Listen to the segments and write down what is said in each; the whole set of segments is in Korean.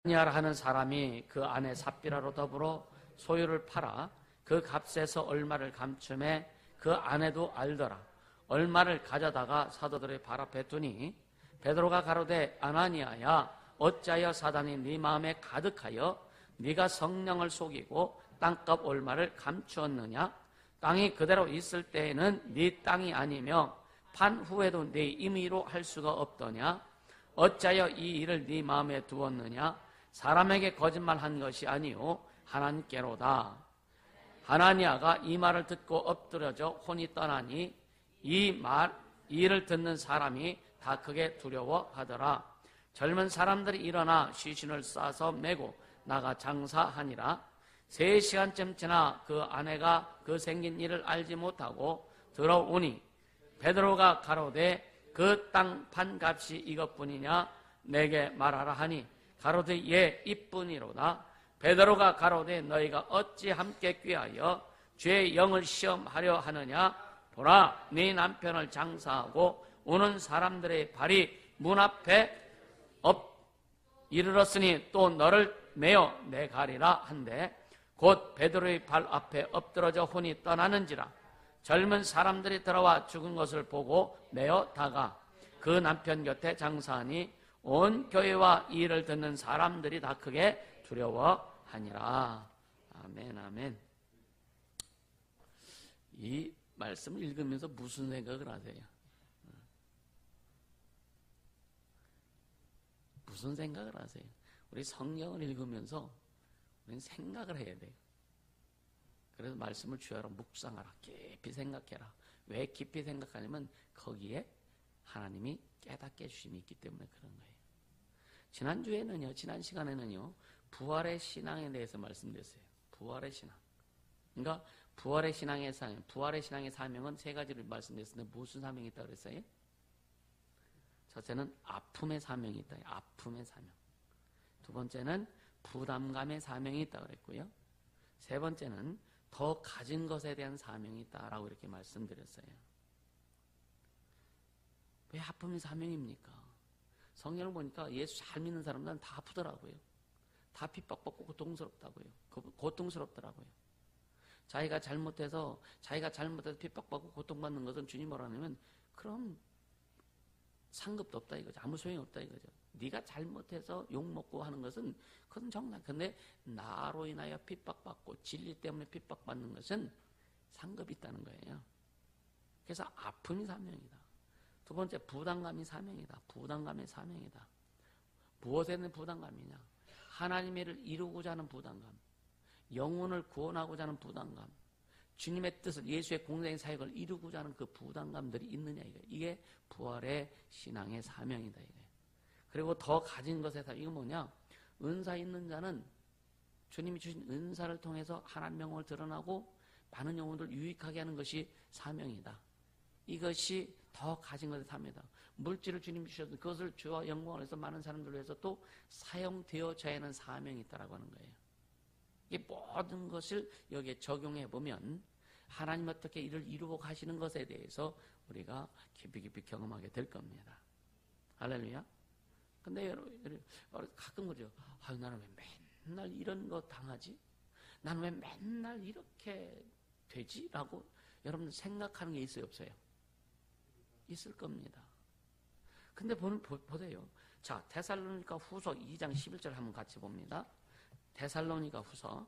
아나니아라 하는 사람이 그 아내 삽비라로 더불어 소유를 팔아 그 값에서 얼마를 감춤해 그 아내도 알더라. 얼마를 가져다가 사도들의 발 앞에 두니 베드로가 가로되 아나니아야 어찌하여 사단이 네 마음에 가득하여 네가 성령을 속이고 땅값 얼마를 감추었느냐? 땅이 그대로 있을 때에는 네 땅이 아니며 판 후에도 네 임의로 할 수가 없더냐? 어찌하여 이 일을 네 마음에 두었느냐? 사람에게 거짓말한 것이 아니요 하나님께로다. 하나니아가 이 말을 듣고 엎드려져 혼이 떠나니 이 일을 듣는 사람이 다 크게 두려워하더라. 젊은 사람들이 일어나 시신을 싸서 메고 나가 장사하니라. 3시간쯤 지나 그 아내가 그 생긴 일을 알지 못하고 들어오니 베드로가 가로되 그 땅 판값이 이것뿐이냐 내게 말하라 하니 가로되 예 이뿐이로다. 베드로가 가로되 너희가 어찌 함께 꾀하여 주의 영을 시험하려 하느냐? 보라 네 남편을 장사하고 오는 사람들의 발이 문 앞에 이르렀으니 또 너를 메어 내가리라 한데 곧 베드로의 발 앞에 엎드러져 혼이 떠나는지라. 젊은 사람들이 들어와 죽은 것을 보고 메어 다가 그 남편 곁에 장사하니 온 교회와 이 일을 듣는 사람들이 다 크게 두려워하니라. 아멘 아멘. 이 말씀을 읽으면서 무슨 생각을 하세요? 무슨 생각을 하세요? 우리 성경을 읽으면서 우리는 생각을 해야 돼요. 그래서 말씀을 주야로 묵상하라. 깊이 생각해라. 왜 깊이 생각하냐면 거기에 하나님이 깨닫게 해주심이 있기 때문에 그런 거예요. 지난주에는요, 지난 시간에는요, 부활의 신앙에 대해서 말씀드렸어요. 부활의 신앙. 그러니까 부활의 신앙의 사명, 부활의 신앙의 사명은 3가지를 말씀드렸는데 무슨 사명이 있다고 그랬어요? 첫째는 아픔의 사명이 있다. 아픔의 사명. 두 번째는 부담감의 사명이 있다고 그랬고요. 세 번째는 더 가진 것에 대한 사명이 있다라고 이렇게 말씀드렸어요. 왜 아픔이 사명입니까? 성경을 보니까 예수 잘 믿는 사람들은 다 아프더라고요. 다 핍박받고 고통스럽다고요. 고통스럽더라고요. 자기가 잘못해서 핍박받고 고통받는 것은 주님 뭐라 하냐면 그럼 상급도 없다 이거죠. 아무 소용이 없다 이거죠. 네가 잘못해서 욕먹고 하는 것은 그건 정당. 근데 나로 인하여 핍박받고 진리 때문에 핍박받는 것은 상급이 있다는 거예요. 그래서 아픔이 사명이다. 두 번째 부담감이 사명이다. 부담감의 사명이다. 무엇에 대한 부담감이냐? 하나님의 일을 이루고자 하는 부담감, 영혼을 구원하고자 하는 부담감, 주님의 뜻을 예수의 공생의 사역을 이루고자 하는 그 부담감들이 있느냐 이게 부활의 신앙의 사명이다 이게. 그리고 더 가진 것에 다 이거 뭐냐? 은사 있는 자는 주님이 주신 은사를 통해서 하나님 영광을 드러나고 많은 영혼들을 유익하게 하는 것이 사명이다. 이것이 더 가진 것의 사명이다. 물질을 주님이 주셔서 그것을 주와 영광을 해서 많은 사람들을 위해서 또 사용되어져야 하는 사명이 있다라고 하는 거예요. 이 모든 것을 여기에 적용해 보면 하나님 어떻게 이를 이루고 가시는 것에 대해서 우리가 깊이 경험하게 될 겁니다. 할렐루야. 근데 여러분 가끔 그러죠. 아유 나는 왜 맨날 이런 거 당하지? 나는 왜 맨날 이렇게 되지? 라고 여러분 생각하는 게 있어요 없어요? 있을 겁니다. 근데 보세요. 자, 데살로니가 후서 2장 11절 한번 같이 봅니다. 데살로니가 후서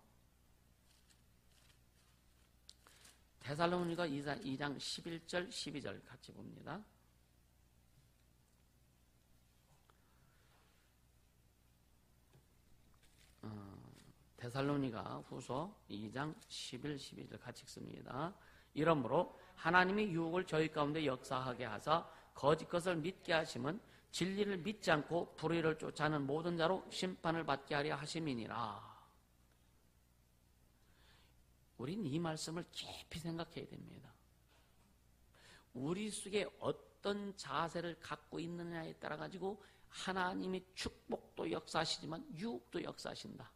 2장 11절 12절 같이 봅니다. 데살로니가 후서 2장 11, 12절 같이 읽습니다. 이러므로 하나님이 유혹을 저희 가운데 역사하게 하사 거짓 것을 믿게 하심은 진리를 믿지 않고 불의를 쫓아하는 모든 자로 심판을 받게 하려 하심이니라. 우린 이 말씀을 깊이 생각해야 됩니다. 우리 속에 어떤 자세를 갖고 있느냐에 따라 가지고 하나님이 축복도 역사하시지만 유혹도 역사하신다.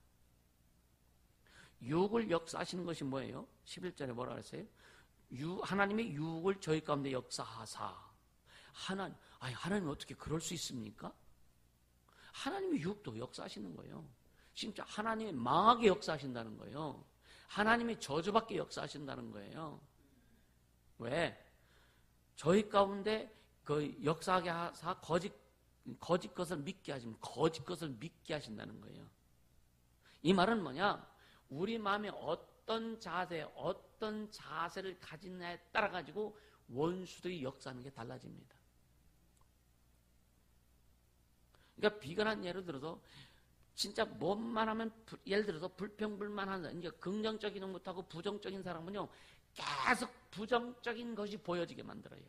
유혹을 역사하시는 것이 뭐예요? 11절에 뭐라 그랬어요? 하나님의 유혹을 저희 가운데 역사하사. 하나님 어떻게 그럴 수 있습니까? 하나님이 유혹도 역사하시는 거예요. 진짜 하나님이 망하게 역사하신다는 거예요. 하나님이 저주받게 역사하신다는 거예요. 왜? 저희 가운데 그 역사하게 하사 거짓 것을 믿게 하시면 거짓 것을 믿게 하신다는 거예요. 이 말은 뭐냐? 우리 마음에 어떤 자세를 가지느냐에 따라 가지고 원수들이 역사하는 게 달라집니다. 그러니까 비근한 예를 들어서 진짜 뭐만 하면 예를 들어서 불평불만하는 이제 긍정적이는 못하고 부정적인 사람은요 계속 부정적인 것이 보여지게 만들어요.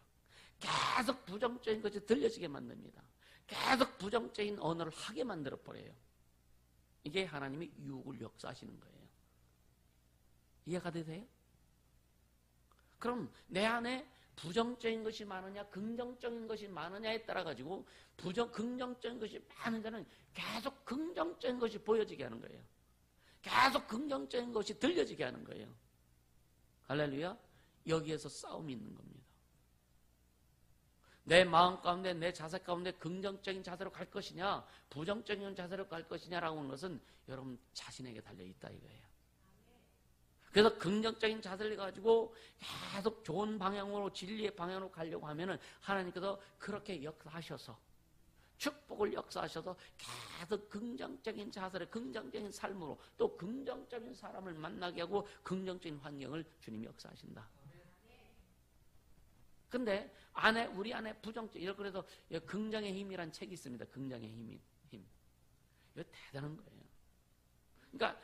계속 부정적인 것이 들려지게 만듭니다. 계속 부정적인 언어를 하게 만들어 버려요. 이게 하나님이 유혹을 역사하시는 거예요. 이해가 되세요? 그럼 내 안에 부정적인 것이 많으냐 긍정적인 것이 많으냐에 따라 가지고 긍정적인 것이 많은 자는 계속 긍정적인 것이 보여지게 하는 거예요. 계속 긍정적인 것이 들려지게 하는 거예요. 할렐루야. 여기에서 싸움이 있는 겁니다. 내 마음 가운데 내 자세 가운데 긍정적인 자세로 갈 것이냐 부정적인 자세로 갈 것이냐라고 하는 것은 여러분 자신에게 달려있다 이거예요. 그래서 긍정적인 자세를 가지고 계속 좋은 방향으로 진리의 방향으로 가려고 하면은 하나님께서 그렇게 역사하셔서 축복을 역사하셔서 계속 긍정적인 자세를 긍정적인 삶으로 또 긍정적인 사람을 만나게 하고 긍정적인 환경을 주님이 역사하신다. 근데 우리 안에 부정적, 그래서 긍정의 힘이란 책이 있습니다. 긍정의 힘. 이거 대단한 거예요. 그러니까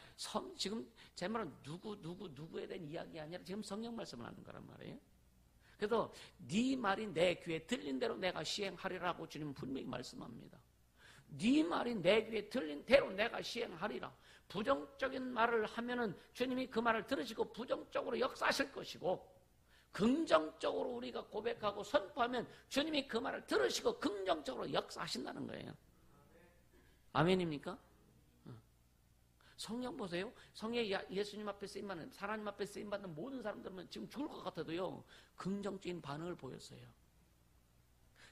지금 제 말은 누구에 대한 이야기가 아니라 지금 성경 말씀을 하는 거란 말이에요. 그래서 네 말이 내 귀에 들린 대로 내가 시행하리라고 주님은 분명히 말씀합니다. 네 말이 내 귀에 들린 대로 내가 시행하리라. 부정적인 말을 하면은 주님이 그 말을 들으시고 부정적으로 역사하실 것이고 긍정적으로 우리가 고백하고 선포하면 주님이 그 말을 들으시고 긍정적으로 역사하신다는 거예요. 아멘입니까? 성령 보세요. 성령 예수님 앞에 쓰임받는 하나님 앞에 쓰임받는 모든 사람들은 지금 죽을 것 같아도요 긍정적인 반응을 보였어요.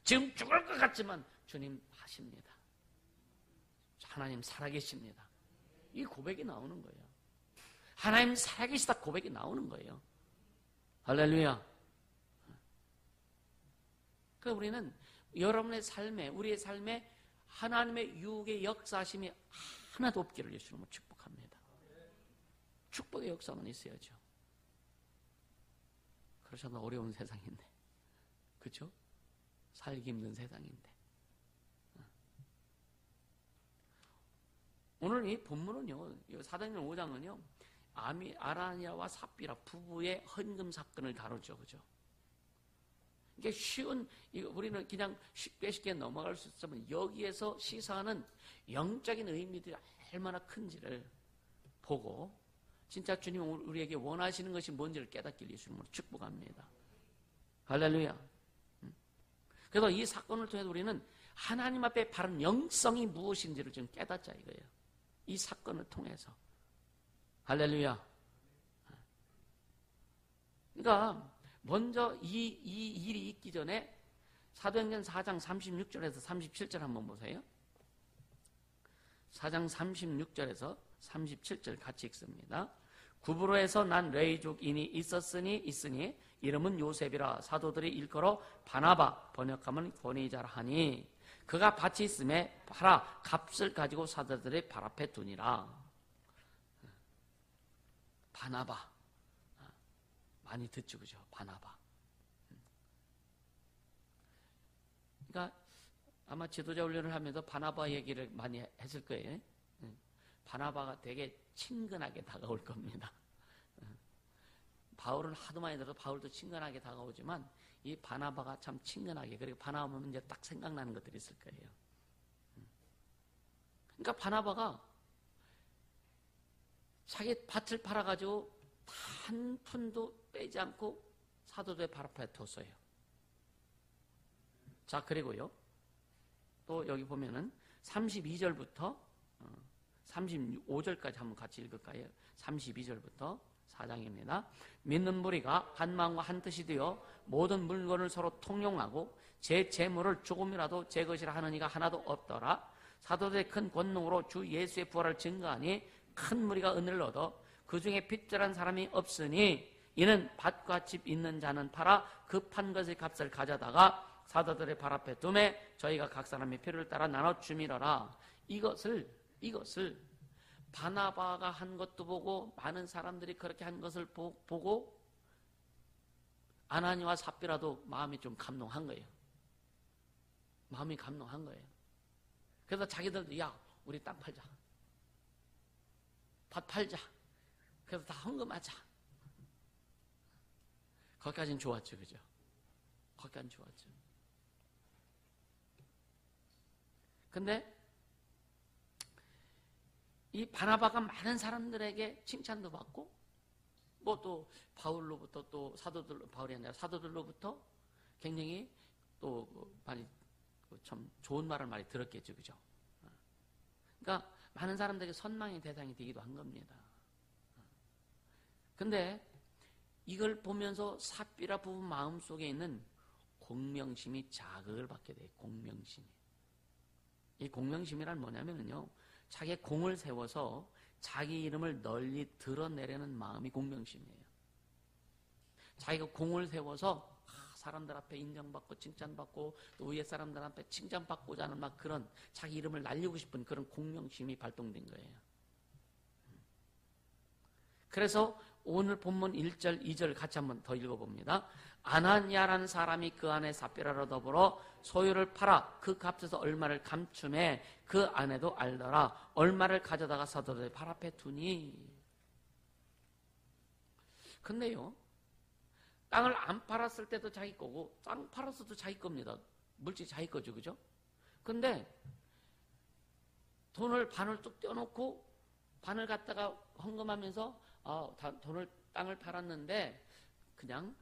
지금 죽을 것 같지만 주님 하십니다. 하나님 살아계십니다. 이 고백이 나오는 거예요. 하나님 살아계시다 고백이 나오는 거예요. 할렐루야. 그러니까 우리는 여러분의 삶에 우리의 삶에 하나님의 유혹의 역사하심이 하나도 없기를 예수님은 축복합니다. 축복의 역사만 있어야죠. 그렇잖아. 어려운 세상인데. 그렇죠? 살기 힘든 세상인데. 오늘 이 본문은요. 사도행전 5장은요. 아라니아와 삽비라 부부의 헌금 사건을 다루죠. 그죠? 이게 우리는 그냥 쉽게 넘어갈 수 있지만 여기에서 시사하는 영적인 의미들이 얼마나 큰지를 보고 진짜 주님 우리에게 원하시는 것이 뭔지를 깨닫길 예수님으로 축복합니다. 할렐루야. 그래서 이 사건을 통해서 우리는 하나님 앞에 바른 영성이 무엇인지를 좀 깨닫자 이거예요. 이 사건을 통해서. 할렐루야. 그러니까 먼저 이 일이 있기 전에 사도행전 4장 36절에서 37절 한번 보세요. 4장 36절에서 37절 같이 읽습니다. 구브로에서 난 레이족인이 있으니 이름은 요셉이라 사도들이 일컬어 바나바 번역하면 권위자라 하니 그가 밭이 있음에 팔아 값을 가지고 사도들의 발 앞에 두니라. 바나바 많이 듣죠, 그죠? 바나바. 그러니까 아마 지도자 훈련을 하면서 바나바 얘기를 많이 했을 거예요. 바나바가 되게 친근하게 다가올 겁니다. 바울은 하도 많이 들어서 바울도 친근하게 다가오지만 이 바나바가 참 친근하게 그리고 바나바면 이제 딱 생각나는 것들이 있을 거예요. 그러니까 바나바가 자기 밭을 팔아가지고 한 푼도 빼지 않고 사도들의 발 앞에 뒀어요. 자, 그리고요. 또 여기 보면은 32절부터 35절까지 한번 같이 읽을까요? 32절부터 4장입니다. 믿는 무리가 한 마음과 한 뜻이 되어 모든 물건을 서로 통용하고 제 재물을 조금이라도 제 것이라 하는 이가 하나도 없더라. 사도들의 큰 권능으로 주 예수의 부활을 증거하니 큰 무리가 은혜를 얻어 그 중에 빚절한 사람이 없으니 이는 밭과 집 있는 자는 팔아 그 판 것의 값을 가져다가 사도들의 발 앞에 두매 저희가 각 사람의 필요를 따라 나눠 주미러라. 이것을 바나바가 한 것도 보고 많은 사람들이 그렇게 한 것을 보고 아나니와 삽비라도 마음이 좀 감동한 거예요. 마음이 감동한 거예요. 그래서 자기들도 야 우리 땅 팔자, 밭 팔자, 그래서 다 헌금하자. 거기까지는 좋았죠, 그죠? 거기까지는 좋았죠. 근데 이 바나바가 많은 사람들에게 칭찬도 받고 뭐 또 바울로부터 또 바울이 아니라 사도들로부터 굉장히 또 많이 참 좋은 말을 많이 들었겠죠, 그죠? 그러니까 많은 사람들에게 선망의 대상이 되기도 한 겁니다. 근데 이걸 보면서 삽비라 부부 마음속에 있는 공명심이 자극을 받게 돼요. 공명심이. 이 공명심이란 뭐냐면요, 자기의 공을 세워서 자기 이름을 널리 드러내려는 마음이 공명심이에요. 자기가 공을 세워서 사람들 앞에 인정받고 칭찬받고 또 위에 사람들 앞에 칭찬받고자 하는 막 그런 자기 이름을 날리고 싶은 그런 공명심이 발동된 거예요. 그래서 오늘 본문 1절, 2절 같이 한번 더 읽어봅니다. 아나니아라는 사람이 그 안에 삽비라로 더불어 소유를 팔아 그 값에서 얼마를 감춤해 그 아내도 알더라. 얼마를 가져다가 사도들의 발 앞에 두니. 근데요, 땅을 안 팔았을 때도 자기 거고 땅 팔았어도 자기 겁니다. 물질 자기 거죠, 그죠? 근데 돈을 반을 뚝 떼어놓고 반을 갖다가 헌금하면서 땅을 팔았는데 그냥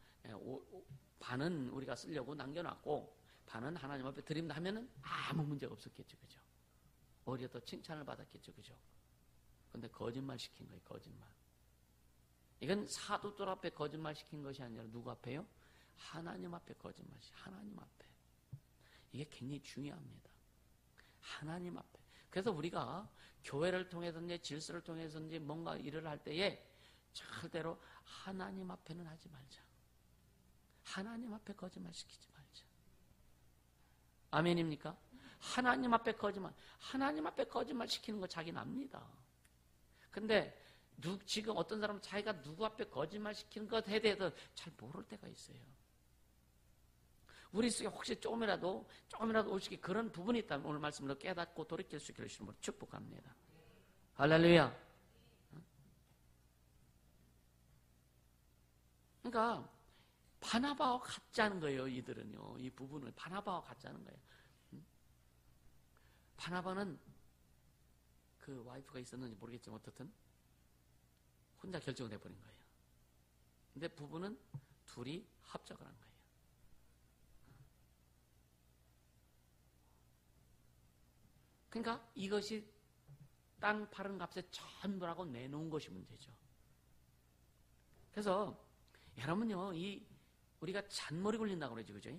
반은 우리가 쓰려고 남겨놨고 반은 하나님 앞에 드립니다 하면은 아무 문제가 없었겠죠, 그죠? 오히려 더 칭찬을 받았겠죠, 그죠? 근데 거짓말 시킨 거예요, 거짓말. 이건 사도들 앞에 거짓말 시킨 것이 아니라 누구 앞에요? 하나님 앞에 거짓말 시킨, 하나님 앞에. 이게 굉장히 중요합니다. 하나님 앞에. 그래서 우리가 교회를 통해서든지 질서를 통해서든지 뭔가 일을 할 때에 절대로 하나님 앞에는 하지 말자. 하나님 앞에 거짓말 시키지 말자. 아멘입니까? 하나님 앞에 거짓말, 하나님 앞에 거짓말 시키는 거 자기는 압니다. 근데 지금 어떤 사람은 자기가 누구 앞에 거짓말 시키는 것에 대해서 잘 모를 때가 있어요. 우리 속에 혹시 조금이라도 오시게 그런 부분이 있다면 오늘 말씀으로 깨닫고 돌이킬 수 있기를 주님으로 축복합니다. 할렐루야. 그러니까 바나바와 같지 않은 거예요. 이들은요, 이 부분을 바나바와 같지 않은 거예요. 바나바는 그 와이프가 있었는지 모르겠지만 어떻든 혼자 결정을 해버린 거예요. 근데 부부는 둘이 합작을 한 거예요. 그러니까 이것이 땅 파는 값에 전부라고 내놓은 것이 문제죠. 그래서 여러분요, 우리가 잔머리 굴린다고 그러죠, 그죠?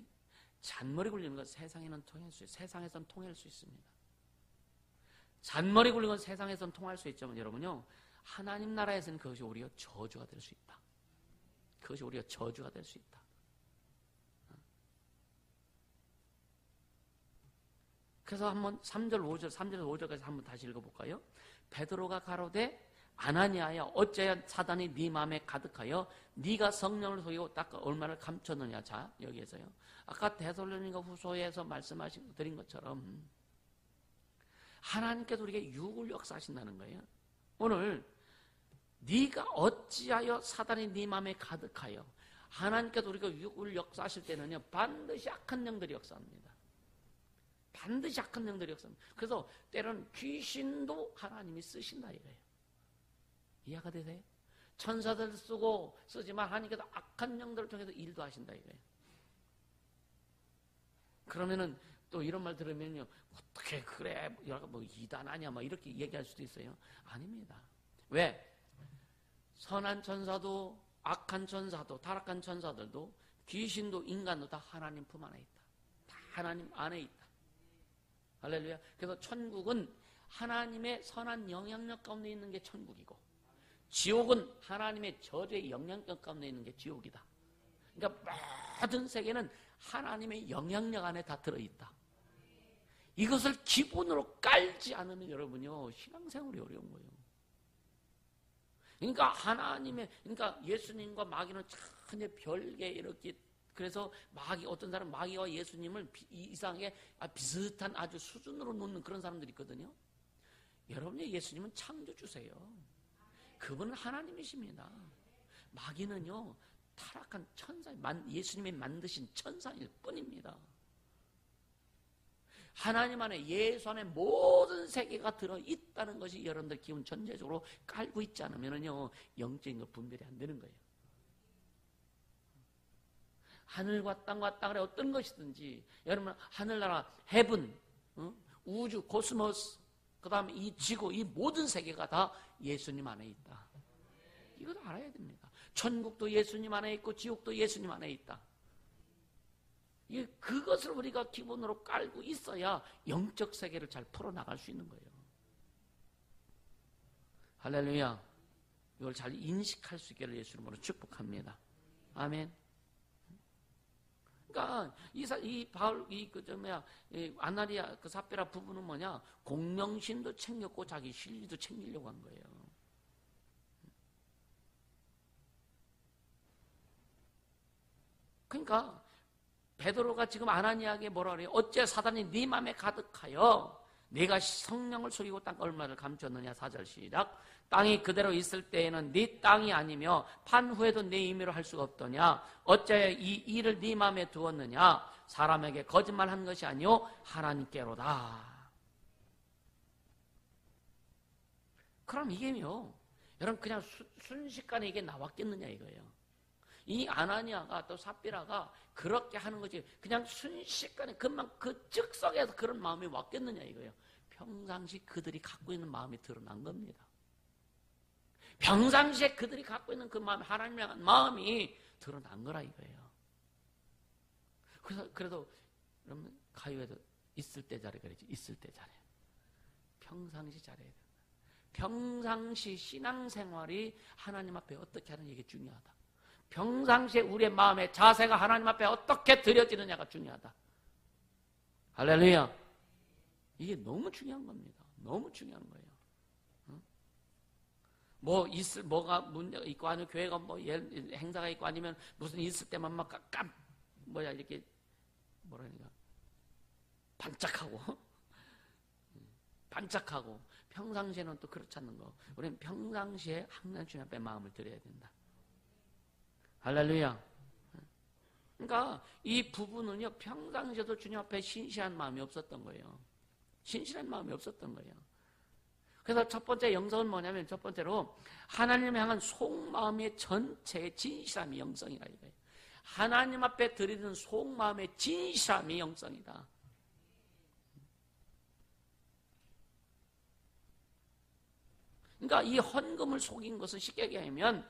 잔머리 굴리는 건 세상에는 통할 수 있어요. 세상에선 통할 수 있습니다. 잔머리 굴리는 건 세상에선 통할 수 있지만 여러분요, 하나님 나라에서는 그것이 오히려 저주가 될 수 있다. 그것이 오히려 저주가 될 수 있다. 그래서 한번 3절, 5절까지 한번 다시 읽어볼까요? 베드로가 가로되 아나니아야 어째야 사단이 네 마음에 가득하여 네가 성령을 속이고 딱 얼마를 감췄느냐. 자, 여기에서요, 아까 데살로니가 후서에서 드린 것처럼 하나님께서 우리에게 육을 역사하신다는 거예요. 오늘 네가 어찌하여 사단이 네 마음에 가득하여, 하나님께서 우리가 육을 역사하실 때는요, 반드시 악한 영들이 역사합니다. 반드시 악한 영들이 역사합니다. 그래서 때로는 귀신도 하나님이 쓰신다 이거예요. 이해가 되세요? 천사들 쓰지만 하나님께서 악한 영들을 통해서 일도 하신다 이거예요. 그러면은 또 이런 말 들으면요, 어떻게 그래, 뭐 이단 아니야, 뭐 이렇게 얘기할 수도 있어요. 아닙니다. 왜? 선한 천사도 악한 천사도 타락한 천사들도 귀신도 인간도 다 하나님 품 안에 있다. 다 하나님 안에 있다. 할렐루야. 그래서 천국은 하나님의 선한 영향력 가운데 있는 게 천국이고, 지옥은 하나님의 저주의 영향력 가운데 있는 게 지옥이다. 그러니까 모든 세계는 하나님의 영향력 안에 다 들어있다. 이것을 기본으로 깔지 않으면 여러분요, 신앙생활이 어려운 거예요. 그러니까 그러니까 예수님과 마귀는 전혀 별개 이렇게, 그래서 어떤 사람 마귀와 예수님을 이상하게 비슷한 아주 수준으로 놓는 그런 사람들이 있거든요. 여러분의 예수님은 창조주세요. 그분은 하나님이십니다. 마귀는요, 타락한 천사, 예수님이 만드신 천사일 뿐입니다. 하나님 안에, 예수 안에 모든 세계가 들어있다는 것이 여러분들 기본 전제적으로 깔고 있지 않으면요, 영적인 거 분별이 안 되는 거예요. 하늘과 땅과 땅 아래 어떤 것이든지, 여러분 하늘나라, 헤븐, 우주, 코스모스, 그 다음에 이 지구, 이 모든 세계가 다 예수님 안에 있다. 이걸 알아야 됩니다. 천국도 예수님 안에 있고 지옥도 예수님 안에 있다. 그것을 우리가 기본으로 깔고 있어야 영적 세계를 잘 풀어나갈 수 있는 거예요. 할렐루야. 이걸 잘 인식할 수 있기를 예수 이름으로 축복합니다. 아멘. 그러니까 아나리아 그 삽비라 부부는 뭐냐, 공명심도 챙겼고 자기 실리도 챙기려고 한 거예요. 그러니까 베드로가 지금 아나니아에게 뭐라 그래요? 어째 사단이 네 맘에 가득하여 네가 성령을 속이고 땅 얼마를 감췄느냐. 4절 시작. 땅이 그대로 있을 때에는 네 땅이 아니며 판 후에도 네 임의로 할 수가 없더냐. 어째 이 일을 네 마음에 두었느냐. 사람에게 거짓말한 것이 아니요 하나님께로다. 그럼 이게요, 여러분 그냥 순식간에 이게 나왔겠느냐 이거예요. 이 아나니아가 또 삽비라가 그렇게 하는 거지, 그냥 순식간에 금방 그 즉석에서 그런 마음이 왔겠느냐 이거예요. 평상시 그들이 갖고 있는 마음이 드러난 겁니다. 평상시에 그들이 갖고 있는 그 마음, 하나님을 향한 마음이 드러난 거라 이거예요. 그래도 여러분 가요에도 있을 때 잘해 그러지. 있을 때 잘해. 평상시 잘해야 돼. 평상시 신앙생활이 하나님 앞에 어떻게 하는 게 중요하다. 평상시에 우리의 마음의 자세가 하나님 앞에 어떻게 드려지느냐가 중요하다. 할렐루야. 이게 너무 중요한 겁니다. 너무 중요한 거예요. 뭐가 문제가 있고 아니면 교회가 행사가 있고 아니면 무슨 있을 때만 막 이렇게 뭐라니까 반짝하고 평상시에는 또 그렇지 않는 거. 우리는 평상시에 항상 주님 앞에 마음을 드려야 된다. 할렐루야. 그러니까 이 부부는요, 평상시에도 주님 앞에 신실한 마음이 없었던 거예요. 신실한 마음이 없었던 거예요. 그래서 첫 번째 영성은 뭐냐면, 첫 번째로 하나님을 향한 속마음의 전체의 진실함이 영성이라 이거예요. 하나님 앞에 드리는 속마음의 진실함이 영성이다. 그러니까 이 헌금을 속인 것은 쉽게 얘기하면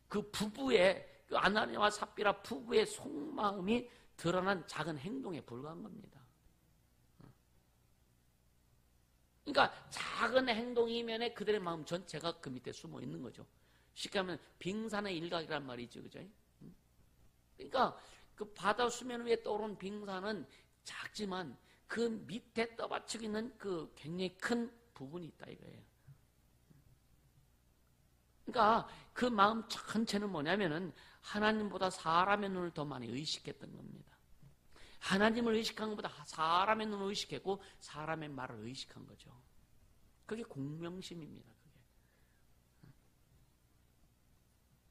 그 부부의, 그 아나니아와 삽비라 부부의 속마음이 드러난 작은 행동에 불과한 겁니다. 그러니까 작은 행동이면에 그들의 마음 전체가 그 밑에 숨어 있는 거죠. 쉽게 하면 빙산의 일각이란 말이죠. 그죠? 그러니까 그 바다 수면 위에 떠오른 빙산은 작지만 그 밑에 떠받치고 있는 그 굉장히 큰 부분이 있다 이거예요. 그러니까 그 마음 전체는 뭐냐면은 하나님보다 사람의 눈을 더 많이 의식했던 겁니다. 하나님을 의식한 것보다 사람의 눈을 의식했고 사람의 말을 의식한 거죠. 그게 공명심입니다.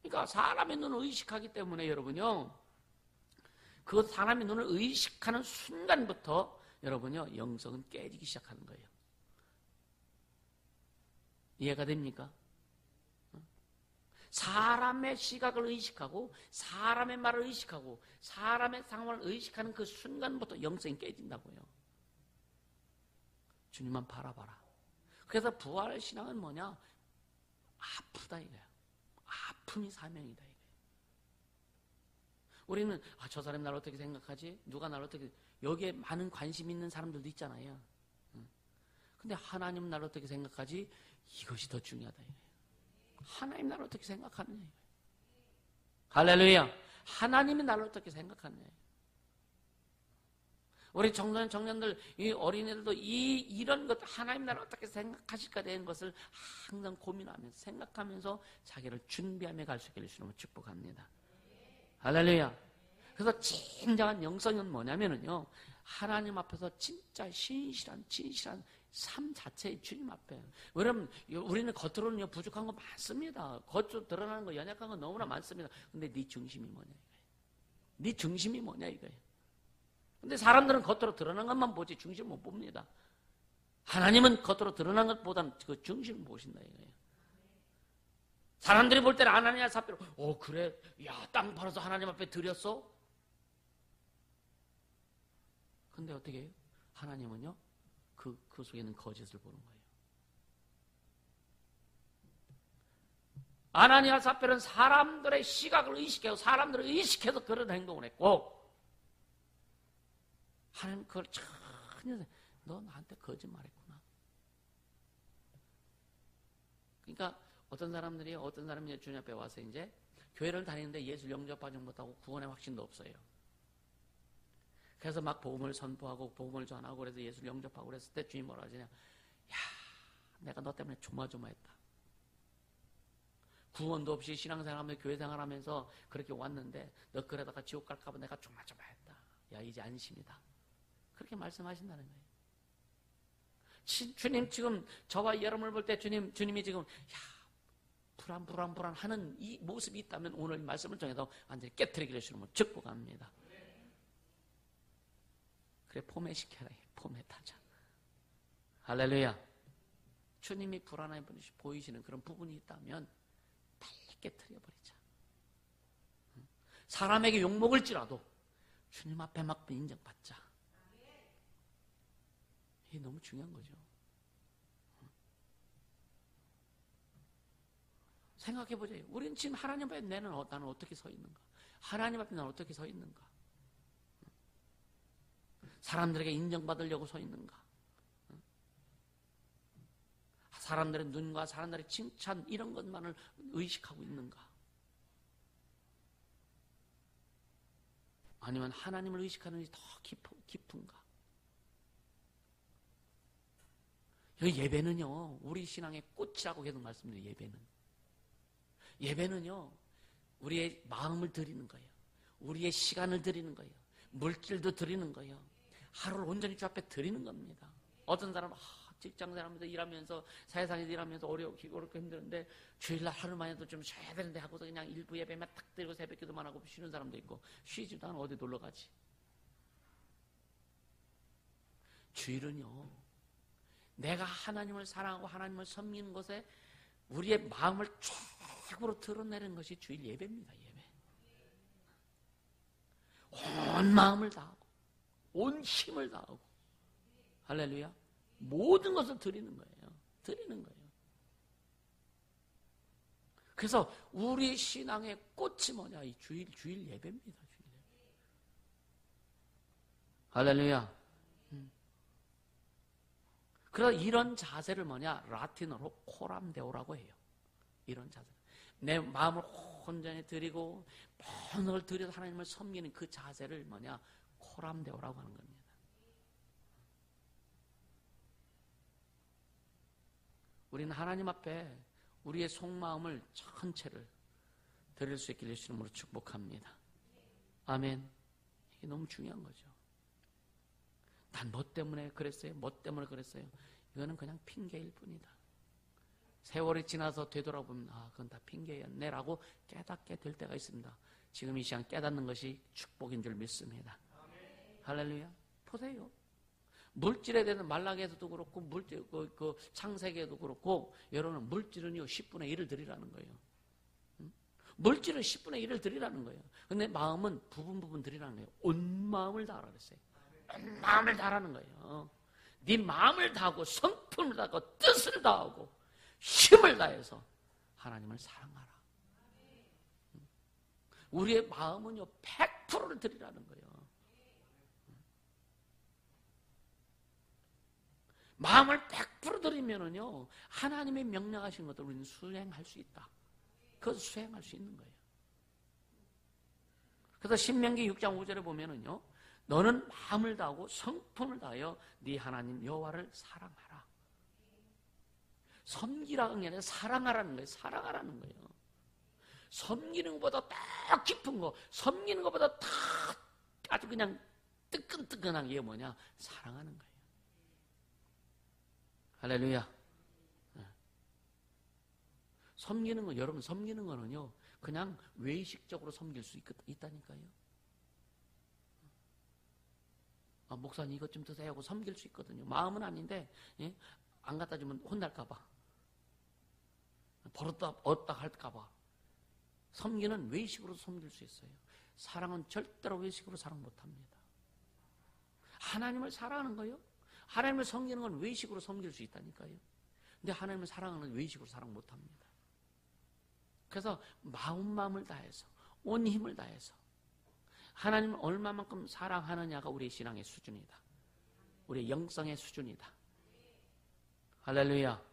그러니까 사람의 눈을 의식하기 때문에 여러분요, 그 사람의 눈을 의식하는 순간부터 여러분요, 영성은 깨지기 시작하는 거예요. 이해가 됩니까? 사람의 시각을 의식하고 사람의 말을 의식하고 사람의 상황을 의식하는 그 순간부터 영성이 깨진다고요. 주님만 바라봐라. 그래서 부활의 신앙은 뭐냐? 아프다 이거야. 아픔이 사명이다 이거야. 우리는 저 사람이 나를 어떻게 생각하지? 누가 나를 어떻게, 여기에 많은 관심 있는 사람들도 있잖아요. 근데 하나님은 나를 어떻게 생각하지? 이것이 더 중요하다. 하나님 나를 어떻게 생각하느냐. 할렐루야. 하나님이 나를 어떻게 생각하느냐. 우리 청년들, 이 어린이들도 이런 것, 하나님 나를 어떻게 생각하실까 되는 것을 항상 고민하면서, 생각하면서 자기를 준비하며 갈 수 있기를 주님을 축복합니다. 할렐루야. 그래서 진정한 영성은 뭐냐면요, 하나님 앞에서 진짜 진실한 삶 자체의 주님 앞에. 왜냐면 우리는 겉으로는 부족한 거 많습니다. 겉으로 드러나는 거, 연약한 거 너무나 많습니다. 근데 네 중심이 뭐냐 이거예요. 네 중심이 뭐냐 이거예요. 근데 사람들은 겉으로 드러난 것만 보지 중심을 못 봅니다. 하나님은 겉으로 드러난 것보다는 그 중심을 보신다 이거예요. 사람들이 볼 때는 아나니아 삽비로, 그래, 야, 땅 팔아서 하나님 앞에 드렸어? 근데 어떻게 해요? 하나님은요, 그 속에는 거짓을 보는 거예요. 아나니아 삽비는 사람들의 시각을 의식해서, 사람들을 의식해서 그런 행동을 했고, 하나님 그걸 전혀, 너 나한테 거짓말했구나. 그러니까 어떤 사람이 주님 앞에 와서 이제 교회를 다니는데 예수 영접하지 못하고 구원의 확신도 없어요. 그래서 막 복음을 선포하고 복음을 전하고 그래서 예수를 영접하고 그랬을 때 주님 뭐라 하시냐? 야, 내가 너 때문에 조마조마했다. 구원도 없이 신앙생활하면서 교회생활하면서 그렇게 왔는데 너 그러다가 지옥 갈까 봐 내가 조마조마했다. 야, 이제 안심이다. 그렇게 말씀하신다는 거예요. 주님 지금 저와 여러분을 볼 때 주님이 지금 불안하는 이 모습이 있다면 오늘 말씀을 통해서 완전히 깨트리기를 주님을 축복합니다. 그래, 포맷시켜라. 포맷하자. 할렐루야. 주님이 불안해 보이시는 그런 부분이 있다면 빨리 깨트려버리자. 사람에게 욕먹을지라도 주님 앞에 막 인정받자. 이게 너무 중요한 거죠. 생각해보자. 우리는 지금 하나님 앞에 나는 어떻게 서 있는가? 하나님 앞에 나는 어떻게 서 있는가? 사람들에게 인정받으려고 서 있는가? 사람들의 눈과 사람들의 칭찬 이런 것만을 의식하고 있는가? 아니면 하나님을 의식하는 것이 더 깊은가? 예배는요, 우리 신앙의 꽃이라고 계속 말씀드려요. 예배는요, 우리의 마음을 드리는 거예요. 우리의 시간을 드리는 거예요. 물질도 드리는 거예요. 하루를 온전히 주 앞에 드리는 겁니다. 어떤 사람은 직장생활하면서 일하면서 사회상에서 일하면서 어렵고 힘드는데 주일날 하루만 해도 좀 쉬어야 되는데 하고서 그냥 일부 예배만 딱 드리고 새벽 기도만 하고 쉬는 사람도 있고, 쉬지도 않아 어디 놀러 가지. 주일은요, 내가 하나님을 사랑하고 하나님을 섬기는 것에 우리의 마음을 최고로 드러내는 것이 주일 예배입니다. 예배. 온 마음을 다하고 온 힘을 다하고, 할렐루야, 모든 것을 드리는 거예요. 그래서 우리 신앙의 꽃이 뭐냐? 이 주일 예배입니다. 주일 예배. 할렐루야. 그래서 이런 자세를 뭐냐? 라틴어로 코람데오라고 해요. 이런 자세. 내 마음을 온전히 드리고 모든 걸 드려서 하나님을 섬기는 그 자세를 뭐냐? 코람데오라고 하는 겁니다. 우리는 하나님 앞에 우리의 속마음을 전체를 드릴 수 있기를 주님으로 축복합니다. 아멘. 이게 너무 중요한 거죠. 난 뭐 때문에 그랬어요? 이거는 그냥 핑계일 뿐이다. 세월이 지나서 되돌아보면 그건 다 핑계였네라고 깨닫게 될 때가 있습니다. 지금 이 시간 깨닫는 것이 축복인 줄 믿습니다. 할렐루야. 보세요. 물질에 대해서 말라기에서도 그렇고 그 창세기에도 그렇고, 여러분 물질은요 10분의 1을 드리라는 거예요. 물질은 10분의 1을 드리라는 거예요. 근데 마음은 부분 드리라는 거예요. 온 마음을 다하라 그랬어요. 온 마음을 다하라는 거예요. 네 마음을 다하고 성품을 다하고 뜻을 다하고 힘을 다해서 하나님을 사랑하라. 우리의 마음은요 100%를 드리라는 거예요. 마음을 100% 드리면은요, 하나님의 명령하신 것들 우리는 수행할 수 있다. 그것을 수행할 수 있는 거예요. 그래서 신명기 6장 5절에 보면은요, 너는 마음을 다하고 성품을 다하여 네 하나님 여호와를 사랑하라. 섬기라는 게 아니라 사랑하라는 거예요. 사랑하라는 거예요. 섬기는 것보다 더 깊은 거, 섬기는 것보다 더 아주 그냥 뜨끈뜨끈한 게 뭐냐? 사랑하는 거예요. 할렐루야. 섬기는 거, 여러분 섬기는 거는요, 그냥 외식적으로 섬길 수 있다니까요. 목사님 이것 좀 드세요 하고 섬길 수 있거든요. 마음은 아닌데, 예? 안 갖다 주면 혼날까봐, 버릇다 얻다 할까봐. 섬기는 외식으로 섬길 수 있어요. 사랑은 절대로 외식으로 사랑 못합니다. 하나님을 사랑하는 거요, 하나님을 섬기는 건 외식으로 섬길 수 있다니까요. 근데 하나님을 사랑하는 외식으로 사랑 못합니다. 그래서 마음을 다해서, 온 힘을 다해서 하나님을 얼마만큼 사랑하느냐가 우리의 신앙의 수준이다. 우리의 영성의 수준이다. 할렐루야.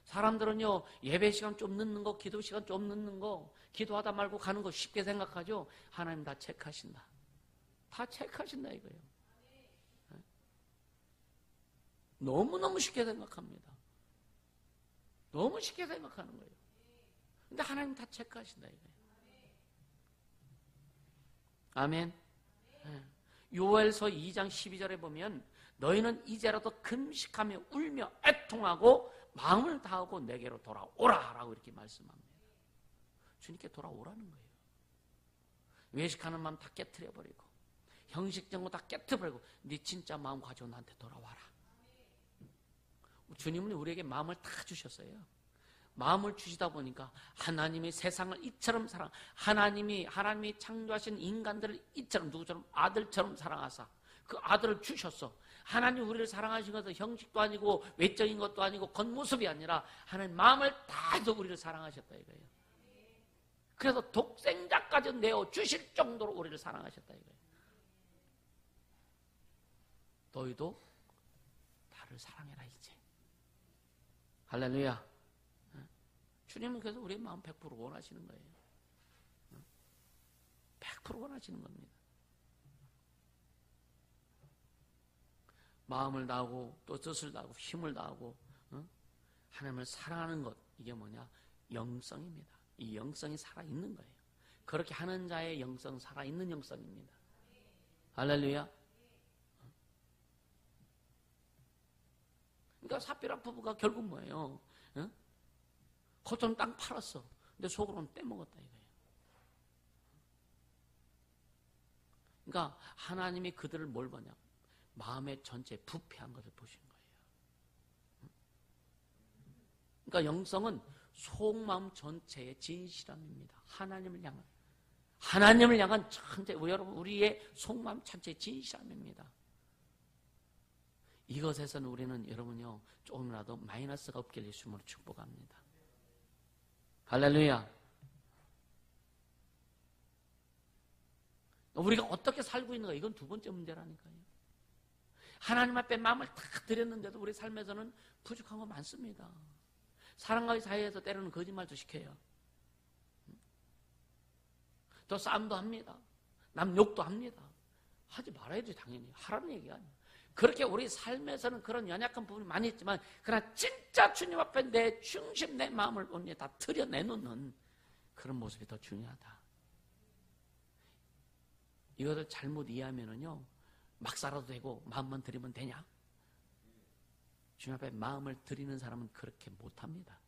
사람들은요, 예배 시간 좀 늦는 거, 기도 시간 좀 늦는 거, 기도하다 말고 가는 거 쉽게 생각하죠. 하나님 다 체크하신다. 다 체크하신다 이거예요. 너무너무 쉽게 생각합니다. 너무 쉽게 생각하는 거예요. 근데 하나님 다 체크하신다 이거예요. 아멘. 요엘서 2장 12절에 보면 너희는 이제라도 금식하며 울며 애통하고 마음을 다하고 내게로 돌아오라 라고 이렇게 말씀합니다. 주님께 돌아오라는 거예요. 외식하는 마음 다 깨트려버리고 형식적인 거 다 깨트려버리고 네 진짜 마음 가지고 나한테 돌아와라. 주님은 우리에게 마음을 다 주셨어요. 마음을 주시다 보니까 하나님이 세상을 이처럼 하나님이 창조하신 인간들을 이처럼 누구처럼 아들처럼 사랑하사 그 아들을 주셨어. 하나님 우리를 사랑하신 것은 형식도 아니고 외적인 것도 아니고 겉모습이 아니라 하나님 마음을 다해서 우리를 사랑하셨다 이거예요. 그래서 독생자까지 내어 주실 정도로 우리를 사랑하셨다 이거예요. 너희도 나를 사랑해라 이제. 할렐루야. 주님은 그래서 우리의 마음 100% 원하시는 거예요. 100% 원하시는 겁니다. 마음을 다하고 또 뜻을 다하고 힘을 다하고 하나님을 사랑하는 것, 이게 뭐냐? 영성입니다. 이 영성이 살아있는 거예요. 그렇게 하는 자의 영성, 살아있는 영성입니다. 할렐루야. 그러니까 삽비라 부부가 결국 뭐예요? 겉으로는 땅 팔았어. 근데 속으로는 떼먹었다 이거예요. 그러니까 하나님이 그들을 뭘 보냐? 마음의 전체 부패한 것을 보신 거예요. 그러니까 영성은 속마음 전체의 진실함입니다. 하나님을 향한 전체, 여러분 우리의 속마음 전체의 진실함입니다. 이것에서는 우리는 여러분요 조금이라도 마이너스가 없게 예수님으로 축복합니다. 할렐루야. 우리가 어떻게 살고 있는가, 이건 두 번째 문제라니까요. 하나님 앞에 마음을 다 드렸는데도 우리 삶에서는 부족한 거 많습니다. 사랑과의 사이에서 때로는 거짓말도 시켜요. 또 싸움도 합니다. 남 욕도 합니다. 하지 말아야지 당연히. 하라는 얘기가 아니에요. 그렇게 우리 삶에서는 그런 연약한 부분이 많이 있지만 그러나 진짜 주님 앞에 내 중심, 내 마음을 온전히 다 들여내놓는 그런 모습이 더 중요하다. 이것을 잘못 이해하면은요 막 살아도 되고 마음만 드리면 되냐? 주님 앞에 마음을 드리는 사람은 그렇게 못합니다.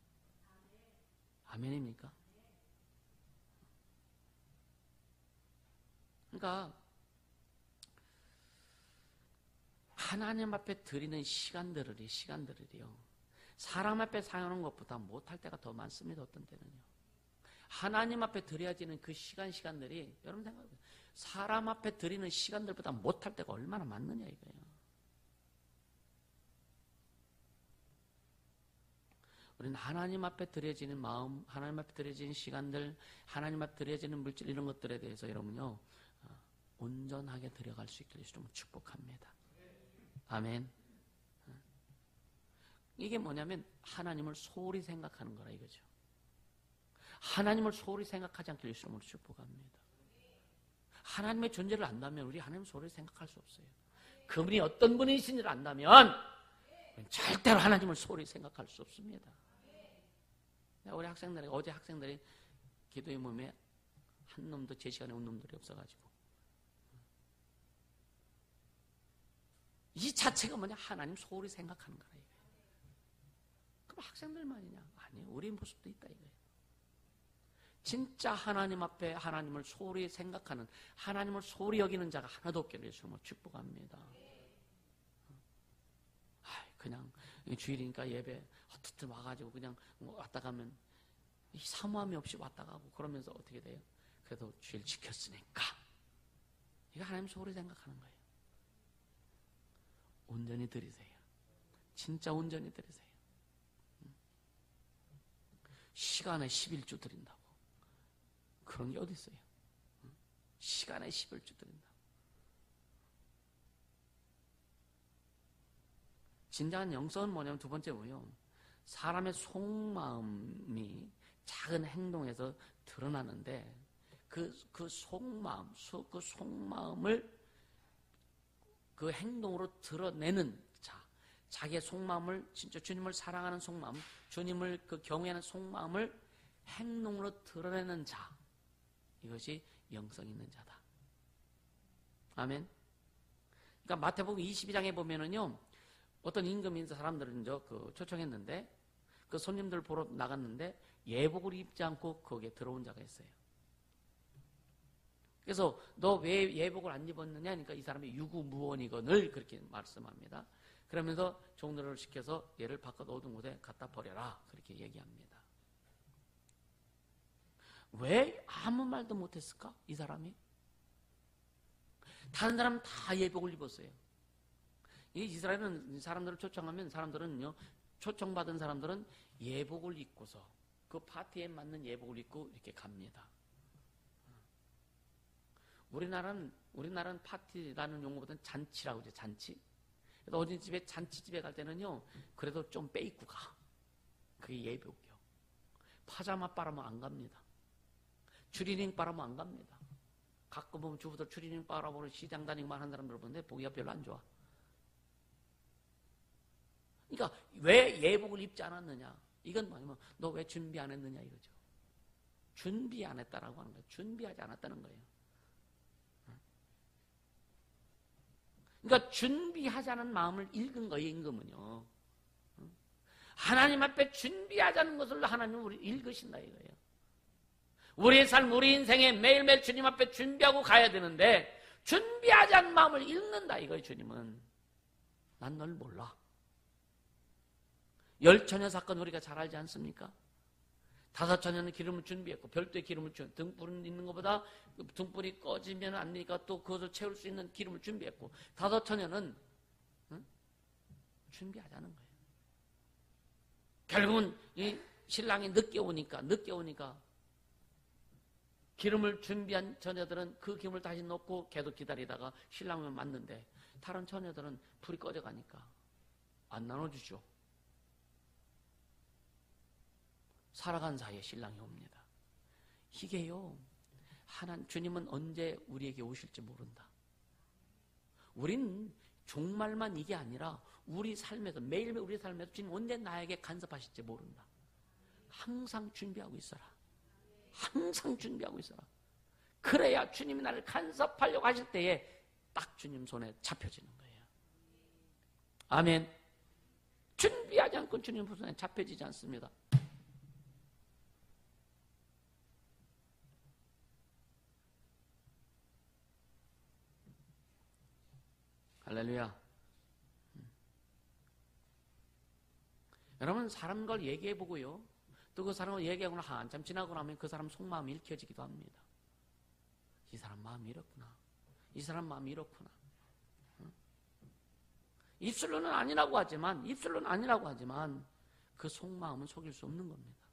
아멘입니까? 그러니까 하나님 앞에 드리는 시간들을요 사람 앞에 사용하는 것보다 못할 때가 더 많습니다. 어떤 때는요 하나님 앞에 드려야지는 그 시간들이 여러분 생각해보세요. 사람 앞에 드리는 시간들보다 못할 때가 얼마나 많느냐 이거예요. 우리는 하나님 앞에 드려지는 마음, 하나님 앞에 드려지는 시간들, 하나님 앞에 드려지는 물질 이런 것들에 대해서 여러분요 온전하게 드려갈 수 있기를 좀 축복합니다. 아멘. 이게 뭐냐면 하나님을 소홀히 생각하는 거라 이거죠. 하나님을 소홀히 생각하지 않길 예수님으로 축복합니다. 하나님의 존재를 안다면 우리 하나님을 소홀히 생각할 수 없어요. 그분이 어떤 분이신지를 안다면 절대로 하나님을 소홀히 생각할 수 없습니다. 우리 학생들이 어제 학생들이 기도의 몸에 한 놈도 제 시간에 온 놈들이 없어가지고 이 자체가 뭐냐? 하나님 소홀히 생각하는 거라 이거예요. 그럼 학생들만이냐? 아니에요. 우리 모습도 있다 이거예요. 진짜 하나님 앞에 하나님을 소홀히 생각하는, 하나님을 소홀히 여기는 자가 하나도 없기를 예수님으로 축복합니다. 그냥 주일이니까 예배 어떻든 와가지고 그냥 왔다 가면 사모함이 없이 왔다 가고 그러면서 어떻게 돼요? 그래도 주일 지켰으니까. 이거 하나님 소홀히 생각하는 거예요. 온전히 드리세요. 진짜 온전히 드리세요. 시간에 11주 드린다고. 그런 게 어디 있어요? 시간에 11주 드린다고. 진정한 영성은 뭐냐면 두 번째 뭐예요? 사람의 속마음이 작은 행동에서 드러나는데 그 속마음을 그 행동으로 드러내는 자, 자기의 속마음을 진짜 주님을 사랑하는 속마음, 주님을 그 경외하는 속마음을 행동으로 드러내는 자, 이것이 영성 있는 자다. 아멘. 그러니까 마태복음 22장에 보면은요, 어떤 임금 인사 사람들은 초청했는데 그 손님들 보러 나갔는데 예복을 입지 않고 거기에 들어온 자가 있어요. 그래서 너 왜 예복을 안 입었느냐? 그러니까 이 사람이 유구무원이거늘 그렇게 말씀합니다. 그러면서 종들을 시켜서 얘를 바깥 어두운 곳에 갖다 버려라 그렇게 얘기합니다. 왜 아무 말도 못했을까? 이 사람이? 다른 사람은 다 예복을 입었어요. 이스라엘은 사람들을 초청하면 사람들은요, 초청받은 사람들은 예복을 입고서 그 파티에 맞는 예복을 입고 이렇게 갑니다. 우리나라는 파티라는 용어보다는 잔치라고 하죠. 잔치. 그래서 어디 집에 잔치집에 갈 때는요, 그래도 좀 빼입고 가. 그게 예복이요. 파자마 빨아면 안 갑니다. 추리닝 빨아면 안 갑니다. 가끔 보면 주부들 추리닝 빨아보는 시장 다니고만 하는 사람들 보는데 보기가 별로 안 좋아. 그러니까 왜 예복을 입지 않았느냐? 이건 뭐냐면 너 왜 준비 안 했느냐 이거죠. 준비 안 했다라고 하는 거예요. 준비하지 않았다는 거예요. 그러니까 준비하자는 마음을 읽은 거예요. 임금은요. 하나님 앞에 준비하자는 것을 하나님은 우리 읽으신다 이거예요. 우리의 삶, 우리 인생에 매일매일 주님 앞에 준비하고 가야 되는데 준비하자는 마음을 읽는다 이거예요. 주님은. 난 널 몰라. 열처녀 사건 우리가 잘 알지 않습니까? 5처녀는 기름을 준비했고 별도의 기름을 등불은 있는 것보다 등불이 꺼지면 안 되니까 또 그것을 채울 수 있는 기름을 준비했고 5처녀는 준비하자는 거예요. 결국은 이 신랑이 늦게 오니까 기름을 준비한 처녀들은 그 기름을 다시 넣고 계속 기다리다가 신랑을 만났는데 다른 처녀들은 불이 꺼져가니까 안 나눠주죠. 살아간 사이에 신랑이 옵니다. 이게요, 주님은 언제 우리에게 오실지 모른다. 우린 종말만 이게 아니라 우리 삶에서, 매일매일 우리 삶에서 주님 언제 나에게 간섭하실지 모른다. 항상 준비하고 있어라. 항상 준비하고 있어라. 그래야 주님이 나를 간섭하려고 하실 때에 딱 주님 손에 잡혀지는 거예요. 아멘. 준비하지 않고 주님 손에 잡혀지지 않습니다. 할렐루야. 여러분, 사람 걸 얘기해보고요. 또 그 사람을 얘기하고 한참 지나고 나면 그 사람 속마음이 읽혀지기도 합니다. 이 사람 마음이 이렇구나. 이 사람 마음이 이렇구나. 입술로는 아니라고 하지만 그 속마음은 속일 수 없는 겁니다.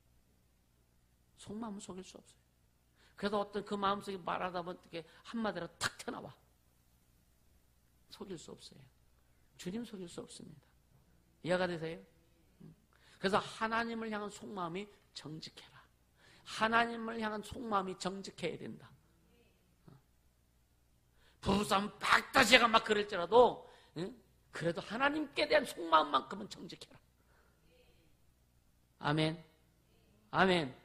속마음은 속일 수 없어요. 그래서 어떤 그 마음속에 말하다 보면 어떻게 한마디로 탁 튀어나와. 속일 수 없어요. 주님 속일 수 없습니다. 이해가 되세요? 그래서 하나님을 향한 속마음이 정직해라. 하나님을 향한 속마음이 정직해야 된다. 부부싸움 박다시가 막 그럴지라도 그래도 하나님께 대한 속마음만큼은 정직해라. 아멘. 아멘.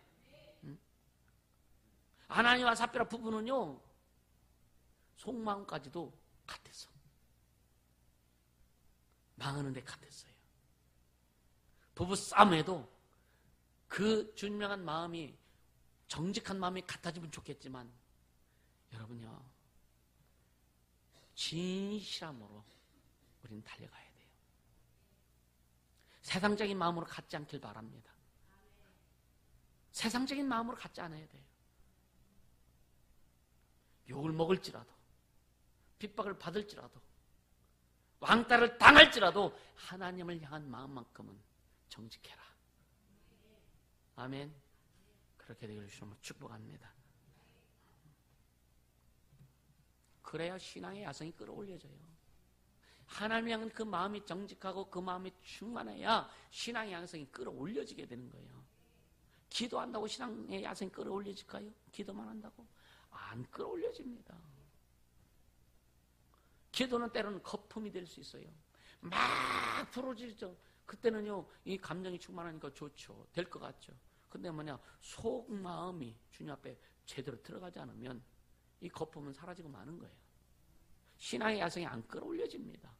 아나니와 삽비라 부부는요, 속마음까지도 같았어. 망하는데 같았어요. 부부 싸움에도 그 준명한 마음이, 정직한 마음이 같아지면 좋겠지만, 여러분요, 진실함으로 우리는 달려가야 돼요. 세상적인 마음으로 갖지 않길 바랍니다. 세상적인 마음으로 갖지 않아야 돼요. 욕을 먹을지라도, 핍박을 받을지라도, 왕따를 당할지라도 하나님을 향한 마음만큼은 정직해라. 아멘. 그렇게 되기를 주님으로 축복합니다. 그래야 신앙의 야성이 끌어올려져요. 하나님을 향한 그 마음이 정직하고 그 마음이 충만해야 신앙의 야성이 끌어올려지게 되는 거예요. 기도한다고 신앙의 야성이 끌어올려질까요? 기도만 한다고? 안 끌어올려집니다. 기도는 때로는 거품이 될 수 있어요. 막 부러지죠. 그때는요, 이 감정이 충만하니까 좋죠. 될 것 같죠. 근데 뭐냐, 속마음이 주님 앞에 제대로 들어가지 않으면 이 거품은 사라지고 마는 거예요. 신앙의 야성이 안 끌어올려집니다.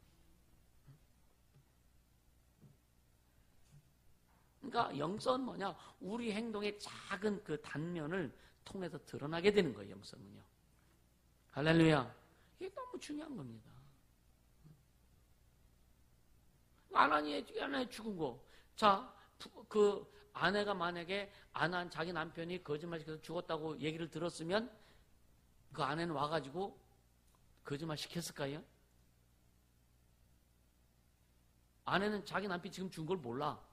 그러니까 영성은 뭐냐, 우리 행동의 작은 그 단면을 통해서 드러나게 되는 거예요. 영성은요. 할렐루야. 이게 너무 중요한 겁니다. 아내 죽은 거. 자, 그 아내가 만약에 자기 남편이 거짓말시켜서 죽었다고 얘기를 들었으면 그 아내는 와가지고 거짓말 시켰을까요? 아내는 자기 남편이 지금 죽은 걸 몰라.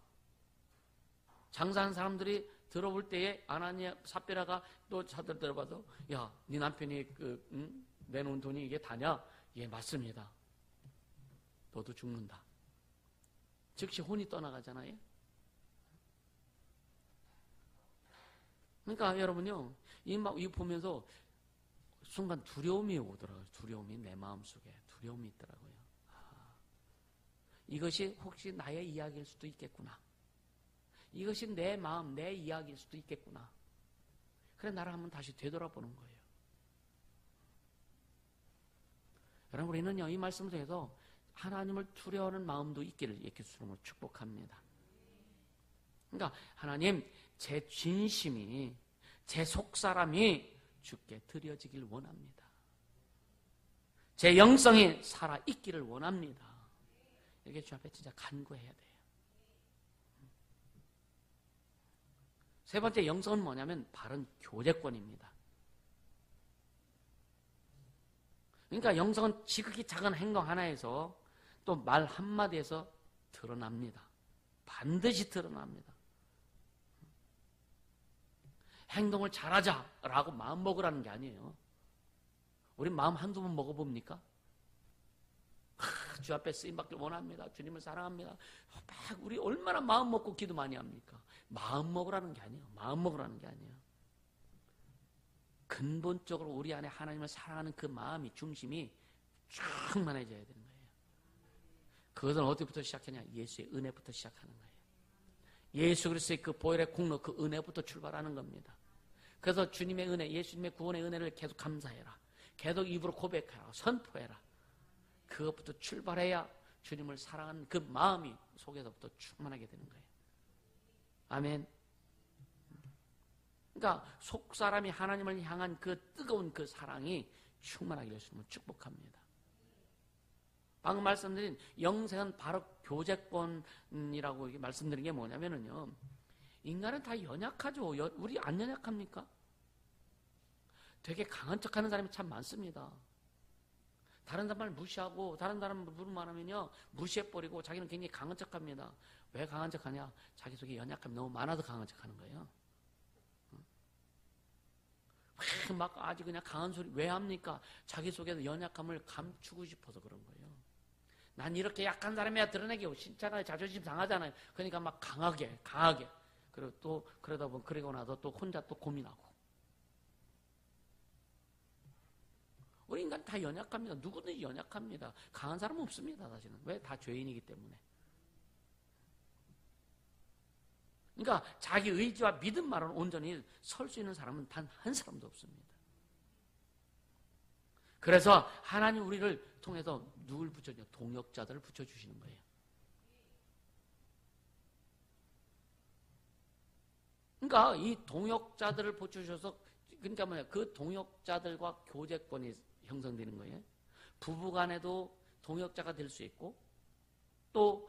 장사하는 사람들이 들어볼 때에 아나니아 삽비라가 또 차들 들어봐도, 야, 네 남편이 내놓은 돈이 이게 다냐? 예, 맞습니다. 너도 죽는다. 즉시 혼이 떠나가잖아요. 그러니까 여러분요, 이 보면서 순간 두려움이 오더라고요. 두려움이 내 마음속에 두려움이 있더라고요. 이것이 혹시 나의 이야기일 수도 있겠구나. 이것이 내 마음, 내 이야기일 수도 있겠구나. 그래, 나를 한번 다시 되돌아보는 거예요. 여러분, 우리는요, 이 말씀을 통해서 하나님을 두려워하는 마음도 있기를 예수님으로 축복합니다. 그러니까 하나님, 제 진심이, 제 속사람이 주께 드려지길 원합니다. 제 영성이 살아있기를 원합니다. 이게 주 앞에 진짜 간구해야 돼요. 세 번째 영성은 뭐냐면 바른 교제권입니다. 그러니까 영성은 지극히 작은 행동 하나에서 또 말 한마디에서 드러납니다. 반드시 드러납니다. 행동을 잘하자라고 마음 먹으라는 게 아니에요. 우리 마음 한두 번 먹어봅니까? 주 앞에 쓰임받길 원합니다. 주님을 사랑합니다. 우리 얼마나 마음 먹고 기도 많이 합니까? 마음 먹으라는 게 아니에요. 마음 먹으라는 게 아니에요. 근본적으로 우리 안에 하나님을 사랑하는 그 마음이, 중심이 충만해져야 되는 거예요. 그것은 어디부터 시작하냐? 예수의 은혜부터 시작하는 거예요. 예수 그리스도의 그 보혈의 공로, 그 은혜부터 출발하는 겁니다. 그래서 주님의 은혜, 예수님의 구원의 은혜를 계속 감사해라. 계속 입으로 고백해라. 선포해라. 그것부터 출발해야 주님을 사랑하는 그 마음이 속에서부터 충만하게 되는 거예요. 아멘. 그러니까 속사람이 하나님을 향한 그 뜨거운 그 사랑이 충만하기를 주님을 축복합니다. 방금 말씀드린 영생은 바로 교제권이라고 말씀드린 게 뭐냐면요, 인간은 다 연약하죠. 우리 안 연약합니까? 되게 강한 척하는 사람이 참 많습니다. 다른 사람을 무시하고 다른 사람 물으면 하면요, 무시해버리고 자기는 굉장히 강한 척합니다. 왜 강한 척하냐? 자기 속에 연약함이 너무 많아서 강한 척하는 거예요. 막 아주 그냥 강한 소리 왜 합니까? 자기 속에서 연약함을 감추고 싶어서 그런 거예요. 난 이렇게 약한 사람이야 드러내기 싫잖아요. 자존심 상하잖아요. 그러니까 막 강하게. 그리고 또 그러다 보면 그러고 나서 또 혼자 또 고민하고. 우리 인간 다 연약합니다. 누구든지 연약합니다. 강한 사람은 없습니다. 사실은. 왜? 다 죄인이기 때문에. 그러니까 자기 의지와 믿음만으로 온전히 설 수 있는 사람은 단 한 사람도 없습니다. 그래서 하나님 우리를 통해서 누굴 붙여주냐? 동역자들을 붙여주시는 거예요. 그러니까 이 동역자들을 붙여주셔서 그러니까 뭐냐? 그 동역자들과 교제권이 형성되는 거예요. 부부간에도 동역자가 될 수 있고 또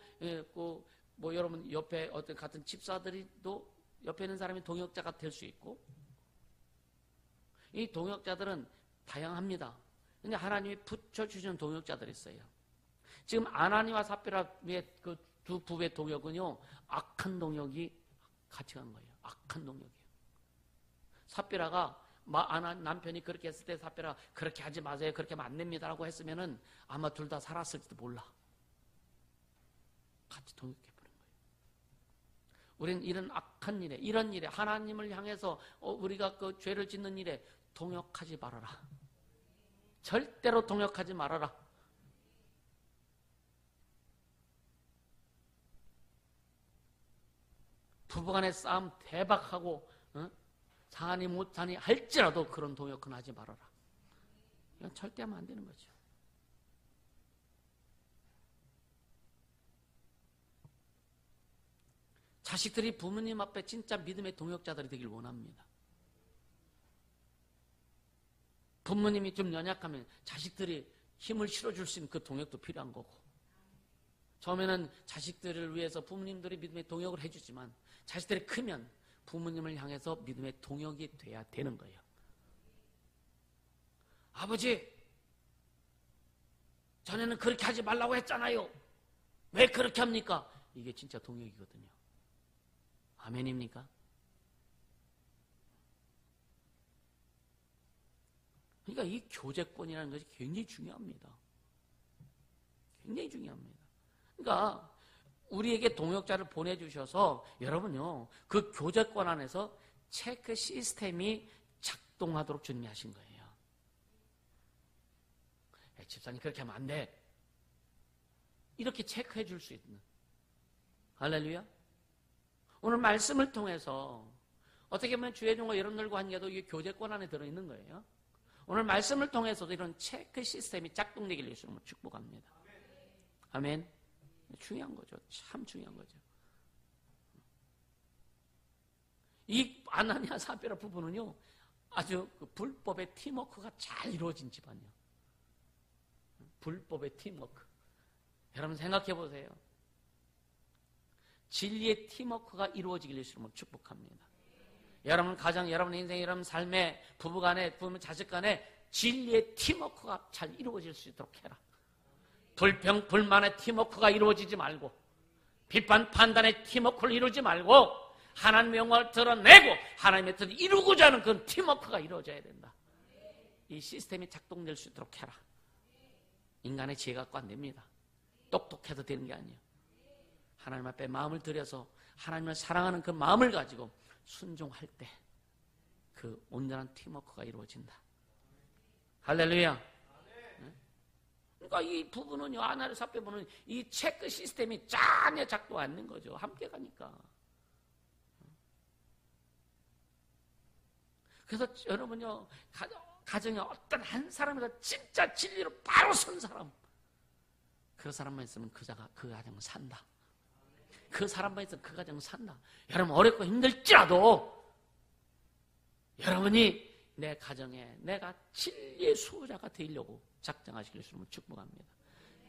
뭐 여러분 옆에 어떤 같은 집사들이도 옆에 있는 사람이 동역자가 될 수 있고 이 동역자들은 다양합니다. 근데 하나님이 붙여주시는 동역자들이 있어요. 지금 아나니와 삽비라의 그 두 부부의 동역은요, 악한 동역이 같이 간 거예요. 악한 동역이에요. 삽비라가 남편이 그렇게 했을 때 삽비라 그렇게 하지 마세요. 그렇게 하면 안 됩니다라고 했으면은 아마 둘 다 살았을지도 몰라. 같이 동역해버린 거예요. 우리는 이런 악한 일에, 이런 일에 하나님을 향해서 우리가 그 죄를 짓는 일에 동역하지 말아라. 절대로 동역하지 말아라. 부부간의 싸움 대박하고 사니 못사니 할지라도 그런 동역은 하지 말아라. 이건 절대 하면 안 되는 거죠. 자식들이 부모님 앞에 진짜 믿음의 동역자들이 되길 원합니다. 부모님이 좀 연약하면 자식들이 힘을 실어줄 수 있는 그 동역도 필요한 거고, 처음에는 자식들을 위해서 부모님들이 믿음의 동역을 해주지만 자식들이 크면 부모님을 향해서 믿음의 동역이 돼야 되는 거예요. 아버지, 전에는 그렇게 하지 말라고 했잖아요. 왜 그렇게 합니까? 이게 진짜 동역이거든요. 아멘입니까? 그러니까 이 교제권이라는 것이 굉장히 중요합니다. 굉장히 중요합니다. 그러니까 우리에게 동역자를 보내주셔서 여러분요, 그 교제권 안에서 체크 시스템이 작동하도록 주님이 하신 거예요. 집사님 그렇게 하면 안 돼. 이렇게 체크해 줄 수 있는. 할렐루야. 오늘 말씀을 통해서 어떻게 보면 주의 종과 여러분들과 한 게도 이 교제권 안에 들어있는 거예요. 오늘 말씀을 통해서도 이런 체크 시스템이 작동되기를 예수님으로 축복합니다. 아멘. 중요한 거죠. 참 중요한 거죠. 이 아나니아 삽비라 부부는요, 아주 그 불법의 팀워크가 잘 이루어진 집안이요. 불법의 팀워크. 여러분 생각해 보세요. 진리의 팀워크가 이루어지길 예수님으로 축복합니다. 여러분 가정, 여러분의 인생, 여러분 삶에 부부간에, 부모, 자식간에 진리의 팀워크가 잘 이루어질 수 있도록 해라. 불평, 불만의 팀워크가 이루어지지 말고, 비판, 판단의 팀워크를 이루지 말고, 하나님의 영광을 드러내고 하나님의 뜻을 이루고자 하는 그런 팀워크가 이루어져야 된다. 이 시스템이 작동될 수 있도록 해라. 인간의 지혜 갖고 안 됩니다. 똑똑해서 되는 게 아니에요. 하나님 앞에 마음을 들여서 하나님을 사랑하는 그 마음을 가지고 순종할 때 그 온전한 팀워크가 이루어진다. 할렐루야. 그러니까 이 부부는요, 아나니아 삽비부는 이 체크 시스템이 전혀 작동 안 되는 거죠. 함께 가니까. 그래서 여러분요, 가정에 어떤 한 사람에서 진짜 진리로 바로 선 사람, 그 사람만 있으면 그 가정은 산다. 그 사람만 있으면 그 가정은 산다. 여러분 어렵고 힘들지라도 여러분이 내 가정에 내가 진리의 수호자가 되려고 작정하시길 주님을 축복합니다.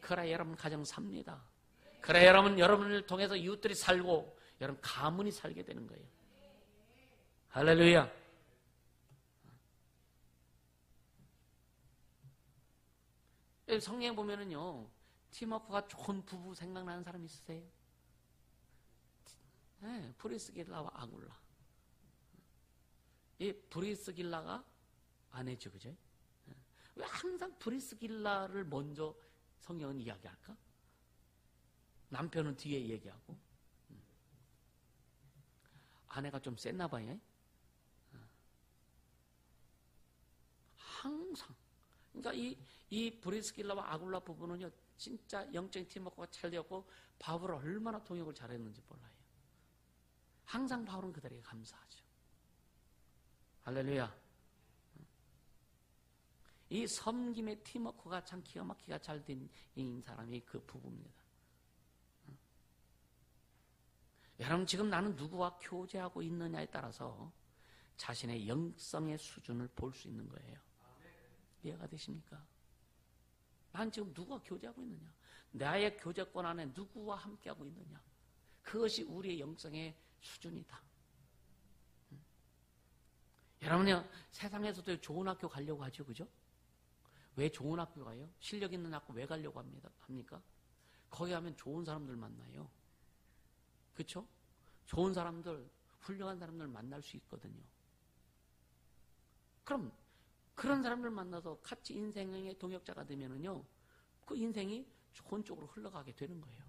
그래 여러분 가정 삽니다. 그래 여러분을 통해서 이웃들이 살고 여러분 가문이 살게 되는 거예요. 할렐루야. 성경에 보면은요, 팀워크가 좋은 부부 생각나는 사람 있으세요? 네, 브리스길라와 아굴라. 이 브리스길라가 아내죠, 그죠? 왜 항상 브리스길라를 먼저 성경은 이야기할까? 남편은 뒤에 얘기하고. 아내가 좀 셌나 봐요. 항상. 그러니까 이 브리스길라와 아굴라 부부는요, 진짜 영적인 팀워크가 잘 되었고, 바울을 얼마나 동역을 잘했는지 몰라요. 항상 바울은 그들에게 감사하죠. 할렐루야. 이 섬김의 팀워크가 참 기가 막히게 잘 된 사람이 그 부부입니다. 여러분, 지금 나는 누구와 교제하고 있느냐에 따라서 자신의 영성의 수준을 볼 수 있는 거예요. 이해가 되십니까? 난 지금 누구와 교제하고 있느냐? 나의 교제권 안에 누구와 함께하고 있느냐? 그것이 우리의 영성의 수준이다. 여러분요, 세상에서도 좋은 학교 가려고 하죠, 그죠? 왜 좋은 학교 가요? 실력 있는 학교 왜 가려고 합니까? 거기 가면 좋은 사람들 만나요. 그렇죠? 좋은 사람들, 훌륭한 사람들 만날 수 있거든요. 그럼 그런 사람들 만나서 같이 인생의 동역자가 되면은요, 그 인생이 좋은 쪽으로 흘러가게 되는 거예요.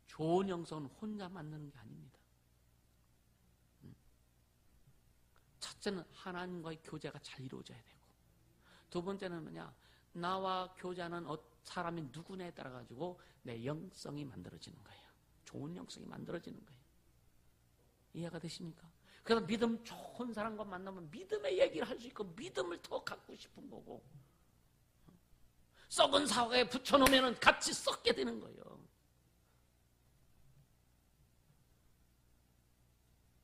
좋은 영성은 혼자 만드는 게 아닙니다. 첫째는 하나님과의 교제가 잘 이루어져야 되고, 두 번째는 뭐냐? 나와 교제하는 사람이 누구냐에 따라 가지고 내 영성이 만들어지는 거예요. 좋은 영성이 만들어지는 거예요. 이해가 되십니까? 그래서 믿음 좋은 사람과 만나면 믿음의 얘기를 할 수 있고 믿음을 더 갖고 싶은 거고, 썩은 사과에 붙여놓으면 같이 썩게 되는 거예요.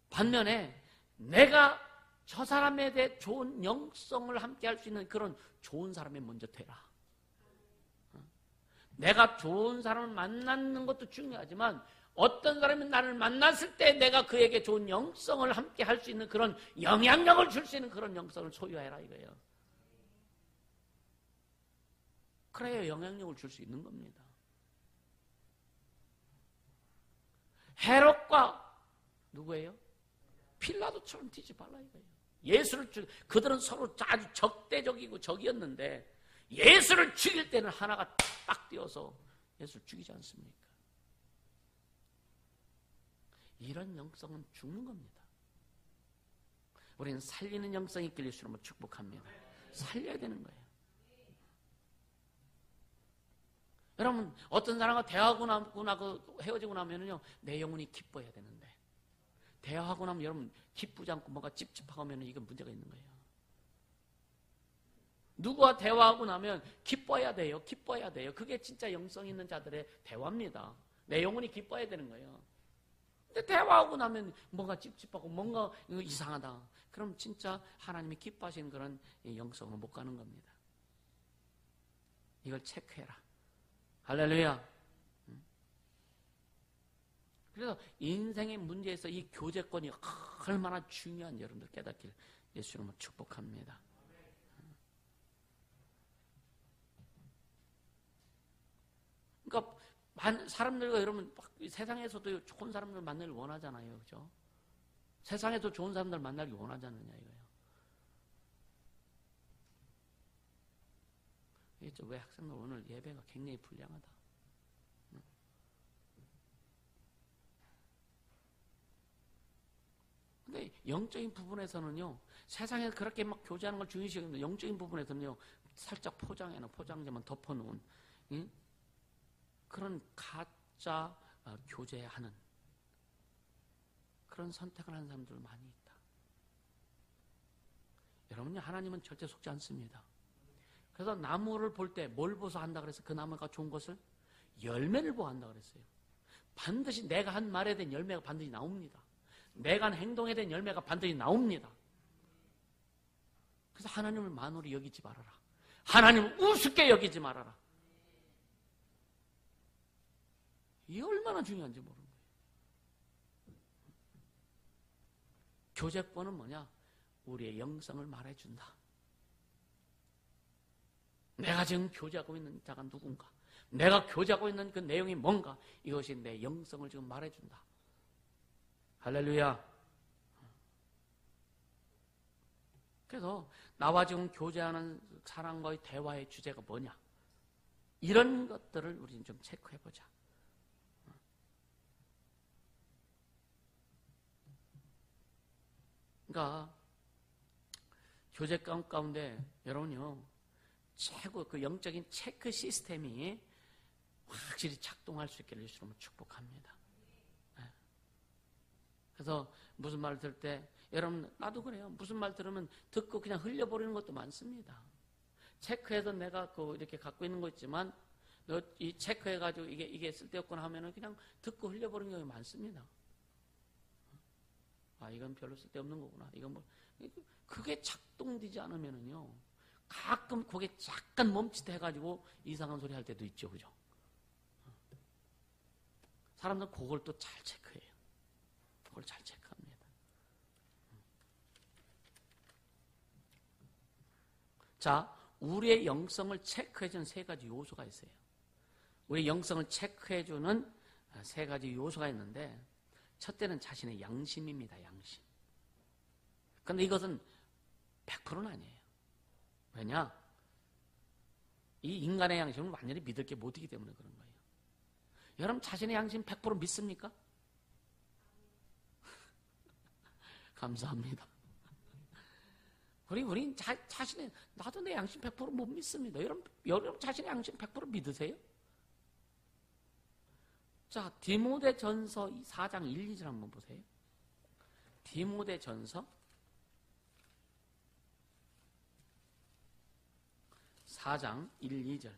반면에 내가 저 사람에 대해 좋은 영성을 함께 할 수 있는 그런 좋은 사람이 먼저 되라. 내가 좋은 사람을 만나는 것도 중요하지만 어떤 사람이 나를 만났을 때 내가 그에게 좋은 영성을 함께 할 수 있는 그런 영향력을 줄 수 있는 그런 영성을 소유해라 이거예요. 그래야 영향력을 줄 수 있는 겁니다. 헤롯과 누구예요? 필라도처럼 뛰지 말라 이거예요. 그들은 서로 아주 적대적이고 적이었는데 예수를 죽일 때는 하나가 딱 뛰어서 예수를 죽이지 않습니까? 이런 영성은 죽는 겁니다. 우리는 살리는 영성이 있길 예수로 축복합니다. 살려야 되는 거예요. 여러분, 어떤 사람과 대화하고 나고 헤어지고 나면요, 내 영혼이 기뻐해야 되는데, 대화하고 나면 여러분 기쁘지 않고 뭔가 찝찝하고 하면 이건 문제가 있는 거예요. 누구와 대화하고 나면 기뻐해야 돼요. 기뻐해야 돼요. 그게 진짜 영성 있는 자들의 대화입니다. 내 영혼이 기뻐해야 되는 거예요. 근데 대화하고 나면 뭔가 찝찝하고 뭔가 이상하다. 그럼 진짜 하나님이 기뻐하시는 그런 영성으로 못 가는 겁니다. 이걸 체크해라. 할렐루야. 그래서 인생의 문제에서 이 교제권이 얼마나 중요한 여러분들 깨닫길 예수님을 축복합니다. 그러니까 사람들과 여러분 세상에서도 좋은 사람들 만나길 원하잖아요. 그죠? 세상에도 좋은 사람들 만나길 원하잖아요. 이거예요. 이게 왜 학생들 오늘 예배가 굉장히 불량하다. 근데 영적인 부분에서는요, 세상에 그렇게 막 교제하는 걸 중요시하는데 영적인 부분에서는요, 살짝 포장재만 덮어놓은 그런 가짜 교제하는 그런 선택을 하는 사람들 많이 있다. 여러분요, 하나님은 절대 속지 않습니다. 그래서 나무를 볼 때 뭘 보서 한다 그래서 그 나무가 좋은 것을 열매를 보고 한다 그랬어요. 반드시 내가 한 말에 대한 열매가 반드시 나옵니다. 내가 한 행동에 대한 열매가 반드시 나옵니다. 그래서 하나님을 만으로 여기지 말아라. 하나님을 우습게 여기지 말아라. 이게 얼마나 중요한지 모르는 거예요. 교제권은 뭐냐? 우리의 영성을 말해준다. 내가 지금 교제하고 있는 자가 누군가, 내가 교제하고 있는 그 내용이 뭔가, 이것이 내 영성을 지금 말해준다. 할렐루야. 그래서 나와 지금 교제하는 사람과의 대화의 주제가 뭐냐? 이런 것들을 우리는 좀 체크해보자. 그러니까 교제 가운데 여러분요, 최고 그 영적인 체크 시스템이 확실히 작동할 수 있기를 예수님을 축복합니다. 그래서 무슨 말 들을 때, 여러분 나도 그래요. 무슨 말 들으면 듣고 그냥 흘려버리는 것도 많습니다. 체크해서 내가 이렇게 갖고 있는 거 있지만 이 체크해가지고 이게 쓸데없구나 하면은 그냥 듣고 흘려버리는 경우가 많습니다. 아, 이건 별로 쓸데없는 거구나. 이건 뭐 그게 작동되지 않으면은요, 가끔 그게 약간 멈칫해가지고 이상한 소리 할 때도 있죠, 그죠? 사람들은 그걸 또 잘 체크해요. 그걸 잘 체크합니다. 자, 우리의 영성을 체크해주는 세 가지 요소가 있어요. 우리 영성을 체크해주는 세 가지 요소가 있는데, 첫째는 자신의 양심입니다. 양심. 그런데 이것은 100%는 아니에요. 왜냐? 이 인간의 양심을 완전히 믿을 게 못이기 때문에 그런 거예요. 여러분 자신의 양심 100% 믿습니까? 감사합니다. 우린 자신의, 나도 내 양심 100% 못 믿습니다. 여러분 자신의 양심 100% 믿으세요? 자, 디모데전서 4장 1, 2절 한번 보세요. 디모데전서 4장 1, 2절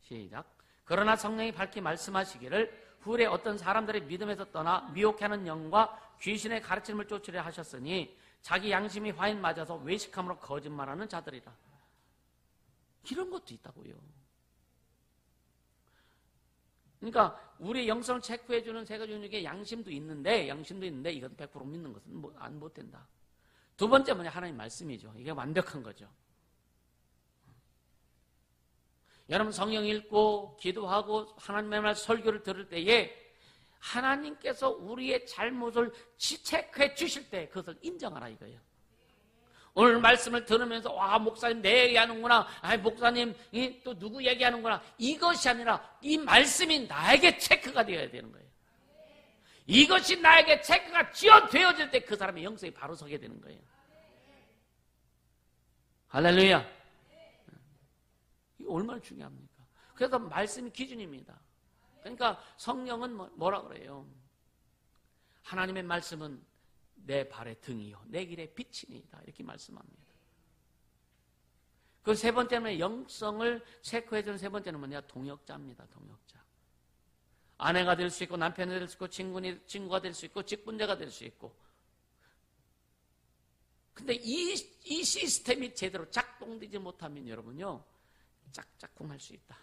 시작. 그러나 성령이 밝히 말씀하시기를 후에 어떤 사람들의 믿음에서 떠나 미혹하는 영과 귀신의 가르침을 쫓으려 하셨으니 자기 양심이 화인 맞아서 외식함으로 거짓말하는 자들이라. 이런 것도 있다고요. 그러니까 우리 영성을 체크해주는 세 가지 중에 양심도 있는데 이건 100% 믿는 것은 못 된다. 두 번째 뭐냐? 하나님 말씀이죠. 이게 완벽한 거죠. 여러분 성경 읽고 기도하고 하나님의 말 설교를 들을 때에 하나님께서 우리의 잘못을 체크해 주실 때 그것을 인정하라 이거예요. 오늘 말씀을 들으면서 와, 목사님 내 얘기하는구나. 아이, 목사님이 또 누구 얘기하는구나. 이것이 아니라 이 말씀이 나에게 체크가 되어야 되는 거예요. 이것이 나에게 체크가 되어질 때 그 사람의 영성이 바로 서게 되는 거예요. 할렐루야. 이게 얼마나 중요합니까? 그래서 말씀이 기준입니다. 그러니까 성령은 뭐라 그래요? 하나님의 말씀은 내 발의 등이요 내 길의 빛이니이다 이렇게 말씀합니다. 그 세 번째는 영성을 체크해주는 세 번째는 뭐냐? 동역자입니다. 동역자. 아내가 될 수 있고 남편이 될 수 있고 친구가 될 수 있고 직분자가 될 수 있고. 근데 이 시스템이 제대로 작동되지 못하면 여러분요 짝짝꿍할 수 있다.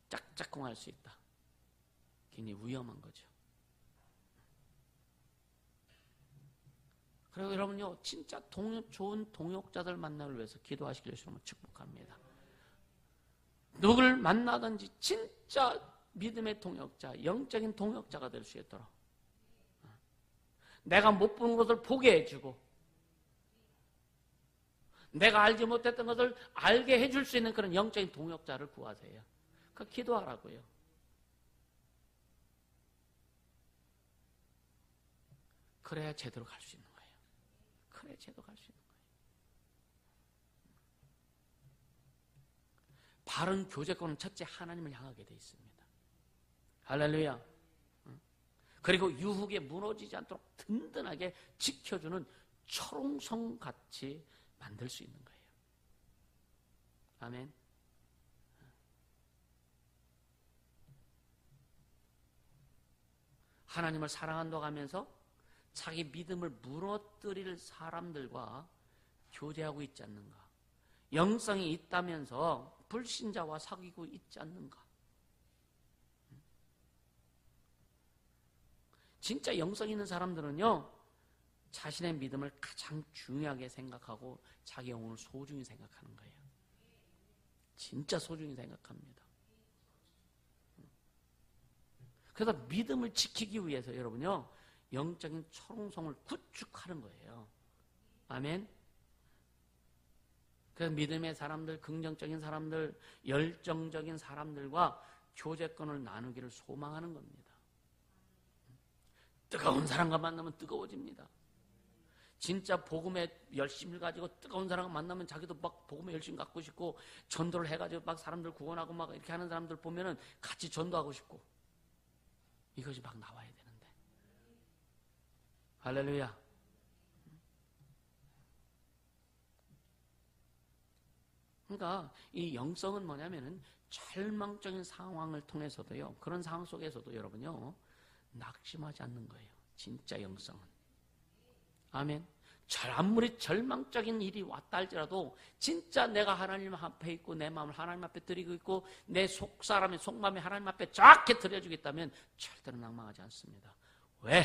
짝짝꿍할 수 있다. 굉장히 위험한 거죠. 그리고 여러분요 진짜 좋은 동역자들 만나기 위해서 기도하시길 주님을 축복합니다. 누굴 만나든지 진짜 믿음의 동역자, 영적인 동역자가 될 수 있도록 내가 못 본 것을 보게 해주고 내가 알지 못했던 것을 알게 해줄 수 있는 그런 영적인 동역자를 구하세요. 그 기도하라고요. 그래야 제대로 갈 수 있는 거예요. 그래야 제대로 갈 수 있는 거예요. 바른 교제권은 첫째 하나님을 향하게 돼 있습니다. 할렐루야. 그리고 유혹에 무너지지 않도록 든든하게 지켜주는 초롱성같이 만들 수 있는 거예요. 아멘. 하나님을 사랑한다고 하면서 자기 믿음을 무너뜨릴 사람들과 교제하고 있지 않는가? 영성이 있다면서 불신자와 사귀고 있지 않는가? 진짜 영성 있는 사람들은요 자신의 믿음을 가장 중요하게 생각하고 자기 영혼을 소중히 생각하는 거예요. 진짜 소중히 생각합니다. 그래서 믿음을 지키기 위해서 여러분요 영적인 초롱성을 구축하는 거예요. 아멘. 그래서 믿음의 사람들, 긍정적인 사람들, 열정적인 사람들과 교제권을 나누기를 소망하는 겁니다. 뜨거운 사람과 만나면 뜨거워집니다. 진짜 복음의 열심을 가지고 뜨거운 사람과 만나면 자기도 막 복음의 열심 갖고 싶고, 전도를 해가지고 막 사람들 구원하고 막 이렇게 하는 사람들 보면은 같이 전도하고 싶고, 이것이 막 나와야 되는데. 할렐루야. 그러니까 이 영성은 뭐냐면은 절망적인 상황을 통해서도요, 그런 상황 속에서도 여러분요, 낙심하지 않는 거예요. 진짜 영성은. 아멘. 아무리 절망적인 일이 왔다 할지라도 진짜 내가 하나님 앞에 있고 내 마음을 하나님 앞에 드리고 있고 내 속사람의 속마음이 하나님 앞에 정확히 드려주겠다면 절대로 낭망하지 않습니다. 왜?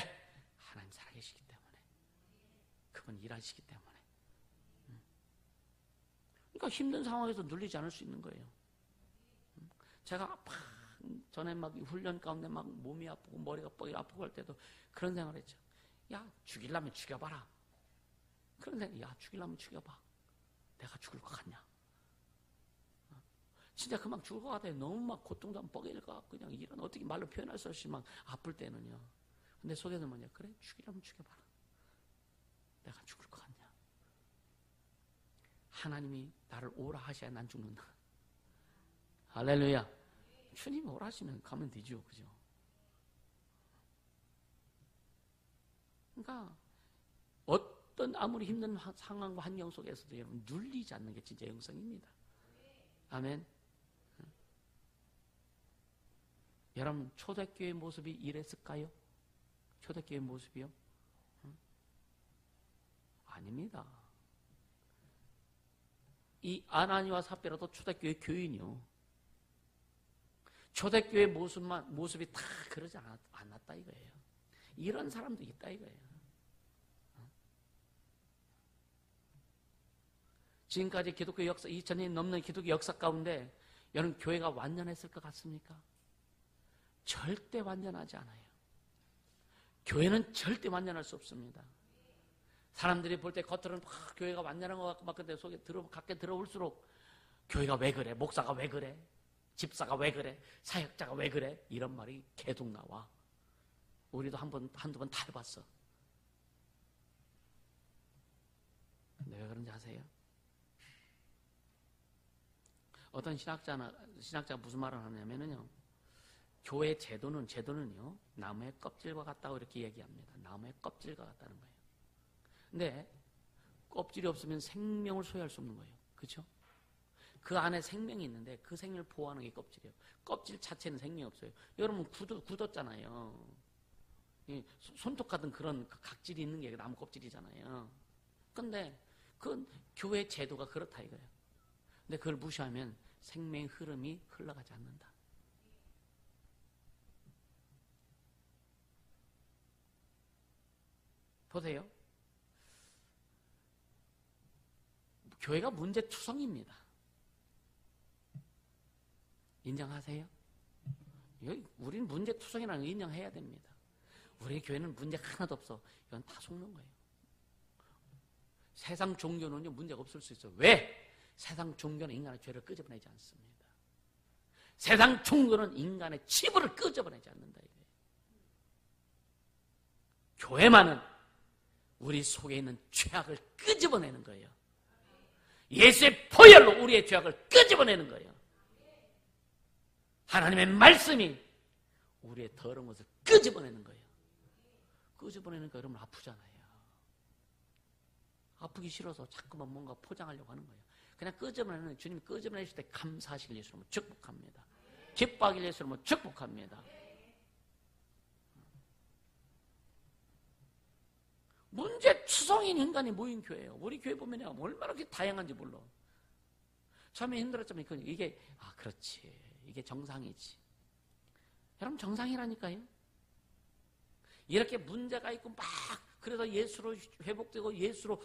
하나님 살아계시기 때문에. 그분 일하시기 때문에. 그러니까 힘든 상황에서 눌리지 않을 수 있는 거예요. 제가 전에 막 훈련 가운데 막 몸이 아프고 머리가 뻑이 아프고 할 때도 그런 생각을 했죠. 야, 죽이려면 죽여봐라. 그런 생각, 야, 죽이려면 죽여봐. 내가 죽을 것 같냐? 진짜 금방 죽을 것 같아요. 너무 막 고통도 안 뻐개질 것 같고, 그냥 이런 어떻게 말로 표현할 수 없이 막 아플 때는요. 근데 속에서 뭐냐? 그래, 죽이려면 죽여봐라. 내가 죽을 것 같냐? 하나님이 나를 오라 하셔야 난 죽는다. 할렐루야. 주님이 오라 하시면 가면 되죠. 그죠? 그러니까 어떤 아무리 힘든 상황과 환경 속에서도 여러분 눌리지 않는 게 진짜 영성입니다. 아멘. 여러분 초대교회 모습이 이랬을까요? 초대교회 모습이요? 아닙니다. 이 아나니와 삽비라도 초대교회 교인이요. 초대교회 모습이 다 그러지 않았다 이거예요. 이런 사람도 있다 이거예요. 지금까지 기독교 역사, 2000년이 넘는 기독교 역사 가운데 여러분 교회가 완전했을 것 같습니까? 절대 완전하지 않아요. 교회는 절대 완전할 수 없습니다. 사람들이 볼 때 겉으로는 막 교회가 완전한 것 같고 막 근데 속에 가까이 들어올수록 교회가 왜 그래? 목사가 왜 그래? 집사가 왜 그래? 사역자가 왜 그래? 이런 말이 계속 나와. 우리도 한두 번 다 해봤어. 근데 왜 그런지 아세요? 어떤 신학자가 무슨 말을 하냐면요. 교회 제도는요, 나무의 껍질과 같다고 이렇게 얘기합니다. 나무의 껍질과 같다는 거예요. 근데 껍질이 없으면 생명을 소유할 수 없는 거예요. 그렇죠? 그 안에 생명이 있는데 그 생명을 보호하는 게 껍질이에요. 껍질 자체는 생명이 없어요. 여러분 굳었잖아요. 손톱 같은 그런 각질이 있는 게 나무 껍질이잖아요. 근데 그건 교회 제도가 그렇다 이거예요. 근데 그걸 무시하면 생명의 흐름이 흘러가지 않는다. 보세요. 교회가 문제투성입니다. 인정하세요? 우리는 문제투성이라는 걸 인정해야 됩니다. 우리 교회는 문제 하나도 없어. 이건 다 속는 거예요. 세상 종교는요, 문제가 없을 수 있어요. 왜? 세상 종교는 인간의 죄를 끄집어내지 않습니다. 세상 종교는 인간의 치부를 끄집어내지 않는다. 이거예요. 교회만은 우리 속에 있는 죄악을 끄집어내는 거예요. 예수의 보혈로 우리의 죄악을 끄집어내는 거예요. 하나님의 말씀이 우리의 더러운 것을 끄집어내는 거예요. 끄집어내니까 여러분 아프잖아요. 아프기 싫어서 자꾸만 뭔가 포장하려고 하는 거예요. 그냥 끄집어내는, 주님이 끄집어내실 때 감사하실 예수로 축복합니다. 기뻐하길 예수로 축복합니다. 문제투성인 인간이 모인 교회예요. 우리 교회 보면 얼마나 그렇게 다양한지 몰라. 처음에 힘들었지만 이게 그렇지. 이게 정상이지. 여러분 정상이라니까요. 이렇게 문제가 있고 막 그래서 예수로 회복되고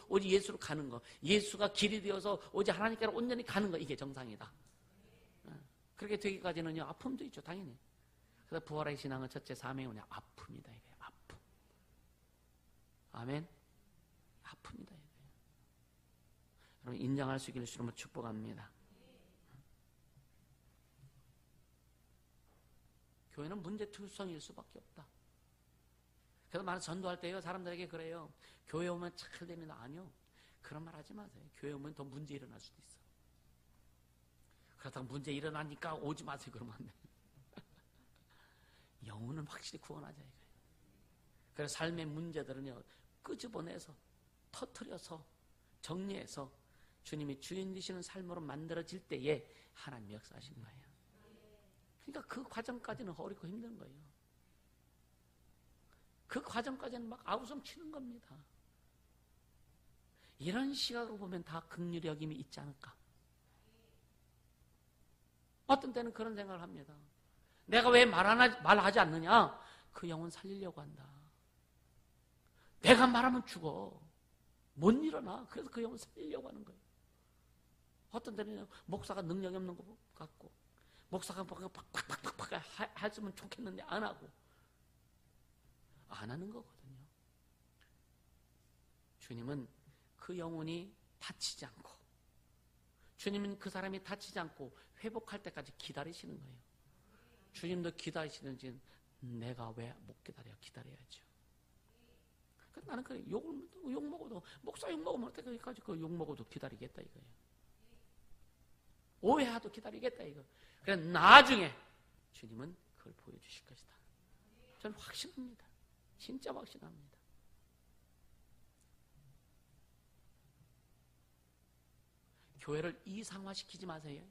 오직 예수로 가는 거. 예수가 길이 되어서 오직 하나님께로 온전히 가는 거. 이게 정상이다. 그렇게 되기까지는요. 아픔도 있죠. 당연히. 그래서 부활의 신앙은 첫째 사명이 뭐냐? 아픔이다. 이게 아픔. 아멘. 아픕니다. 여러분 인정할 수 있기를 주님으로 축복합니다. 교회는 문제투성일 수밖에 없다. 그래서 많은 전도할 때요 사람들에게 그래요. 교회 오면 잘 됩니다. 아니요. 그런 말 하지 마세요. 교회 오면 더 문제 일어날 수도 있어. 그렇다고 문제 일어나니까 오지 마세요. 그러면 안 돼요. 영혼은 확실히 구원하자 이거예요. 그래서 삶의 문제들은요 끄집어내서 터뜨려서 정리해서 주님이 주인 되시는 삶으로 만들어질 때에 하나님이 역사하시는 거예요. 그러니까 그 과정까지는 어렵고 힘든 거예요. 그 과정까지는 막 아우성 치는 겁니다. 이런 시각으로 보면 다 긍휼의 여김이 있지 않을까. 어떤 때는 그런 생각을 합니다. 내가 왜 말하지 않느냐? 그 영혼 살리려고 한다. 내가 말하면 죽어. 못 일어나. 그래서 그 영혼 살리려고 하는 거예요. 어떤 때는 목사가 능력이 없는 것 같고 목사가 팍팍팍팍 했으면 좋겠는데 안 하고 안 하는 거거든요. 주님은 그 영혼이 다치지 않고 주님은 그 사람이 다치지 않고 회복할 때까지 기다리시는 거예요. 주님도 기다리시는지 내가 왜 못 기다려? 기다려야죠. 나는 그래 욕 먹어도 목사 욕 먹으면 때까지 그 욕 먹어도 기다리겠다 이거예요. 오해하도 기다리겠다 이거. 그래 나중에 주님은 그걸 보여주실 것이다. 저는 확신합니다. 진짜 확신합니다. 교회를 이상화시키지 마세요.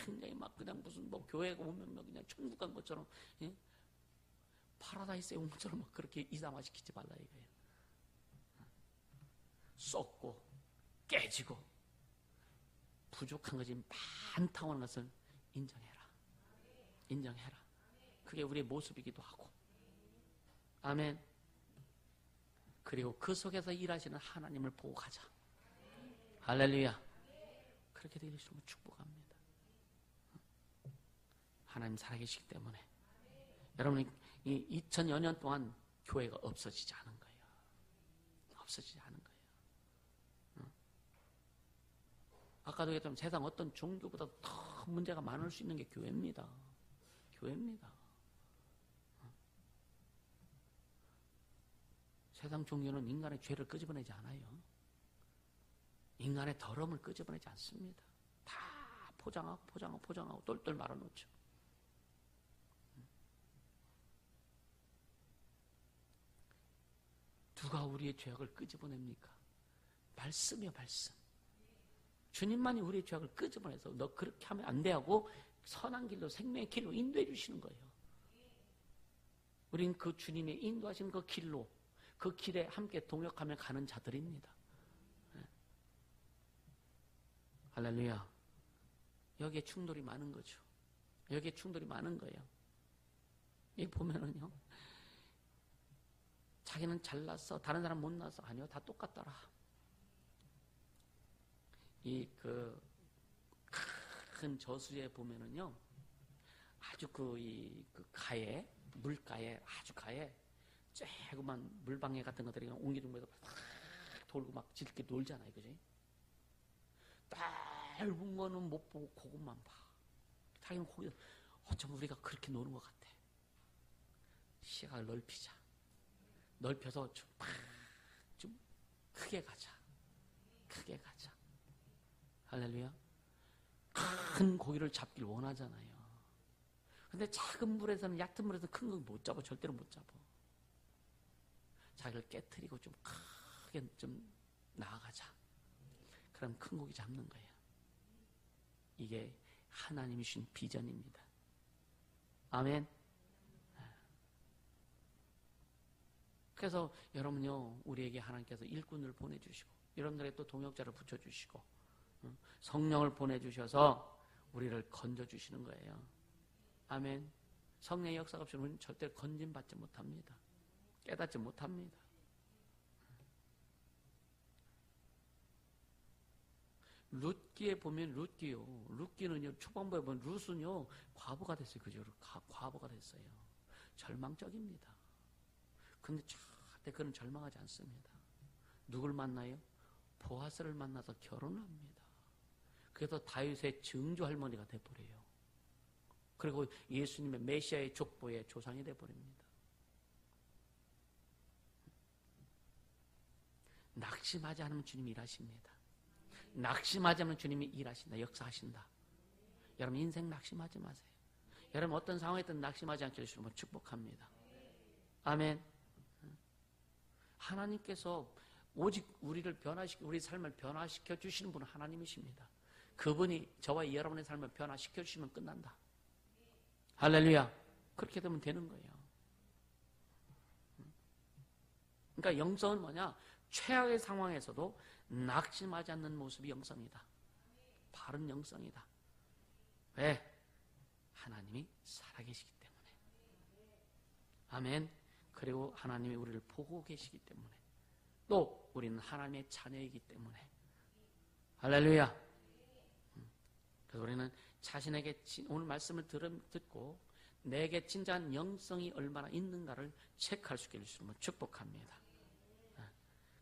굉장히 막 그냥 무슨 뭐 교회가 오면 뭐 그냥 천국 간 것처럼 예? 파라다이스에 온 것처럼 막 그렇게 이상화시키지 말라 이거예요. 썩고 깨지고 부족한 것이 많다고 하는 것을 인정해라. 인정해라. 그게 우리의 모습이기도 하고. 아멘. 그리고 그 속에서 일하시는 하나님을 보고 가자. 할렐루야. 그렇게 되시면 축복합니다. 하나님 살아계시기 때문에 여러분이 이 2000여 년 동안 교회가 없어지지 않은 거예요. 없어지지 않은 거예요. 아까도 얘기했지만 세상 어떤 종교보다 더 문제가 많을 수 있는 게 교회입니다. 교회입니다. 세상 종교는 인간의 죄를 끄집어내지 않아요. 인간의 더러움을 끄집어내지 않습니다. 다 포장하고 똘똘 말아놓죠. 누가 우리의 죄악을 끄집어냅니까? 말씀이요, 말씀. 주님만이 우리의 죄악을 끄집어내서 너 그렇게 하면 안 돼 하고 선한 길로 생명의 길로 인도해 주시는 거예요. 우린 그 주님의 인도하신 그 길로 그 길에 함께 동역하며 가는 자들입니다. 네. 할렐루야. 여기에 충돌이 많은 거죠. 여기에 충돌이 많은 거예요. 여기 보면은요. 자기는 잘났어. 다른 사람 못났어. 아니요. 다 똑같더라. 그 큰 저수지에 보면은요. 아주 그 가에, 물가에, 아주 가에 쬐그만 물방개 같은 것들이 옹기종기해서 막 돌고 막 질게 놀잖아요. 그지? 짧은 거는 못 보고 그것만 봐. 자기는 거기서 어쩜 우리가 그렇게 노는 것 같아. 시각을 넓히자. 넓혀서 좀 크게 가자. 크게 가자. 할렐루야. 큰 고기를 잡길 원하잖아요. 근데 작은 물에서는 얕은 물에서 큰 고기 못 잡아. 절대로 못 잡아. 자기를 깨트리고 좀 크게 좀 나아가자. 그럼 큰 고기 잡는 거예요. 이게 하나님이 주신 비전입니다. 아멘. 그래서 여러분요, 우리에게 하나님께서 일꾼을 보내주시고 여러분들에게 또 동역자를 붙여주시고 성령을 보내주셔서 우리를 건져주시는 거예요. 아멘. 성령의 역사가 없이는 우리는 절대 건짐받지 못합니다. 깨닫지 못합니다. 룻기에 보면 룻기는요, 초반부에 보면 룻은요, 과부가 됐어요. 그죠? 과부가 됐어요. 절망적입니다. 근데 절대 그는 절망하지 않습니다. 누굴 만나요? 보아스를 만나서 결혼합니다. 그래서 다윗의 증조 할머니가 돼버려요. 그리고 예수님의 메시아의 족보의 조상이 돼버립니다. 낙심하지 않으면 주님이 일하십니다. 낙심하지 않으면 주님이 일하신다. 역사하신다. 여러분 인생 낙심하지 마세요. 여러분 어떤 상황에든 낙심하지 않게 해주시면 축복합니다. 아멘. 하나님께서 오직 우리를 변화시켜 우리 삶을 변화시켜 주시는 분은 하나님이십니다. 그분이 저와 여러분의 삶을 변화시켜 주시면 끝난다. 할렐루야. 그렇게 되면 되는 거예요. 그러니까 영성은 뭐냐? 최악의 상황에서도 낙심하지 않는 모습이 영성이다. 바른 영성이다. 왜? 하나님이 살아계시기 때문에. 아멘. 그리고 하나님이 우리를 보고 계시기 때문에. 또 우리는 하나님의 자녀이기 때문에. 할렐루야. 그래서 우리는 자신에게 오늘 말씀을 듣고 내게 진짜한 영성이 얼마나 있는가를 체크할 수 있게 해주시면 축복합니다.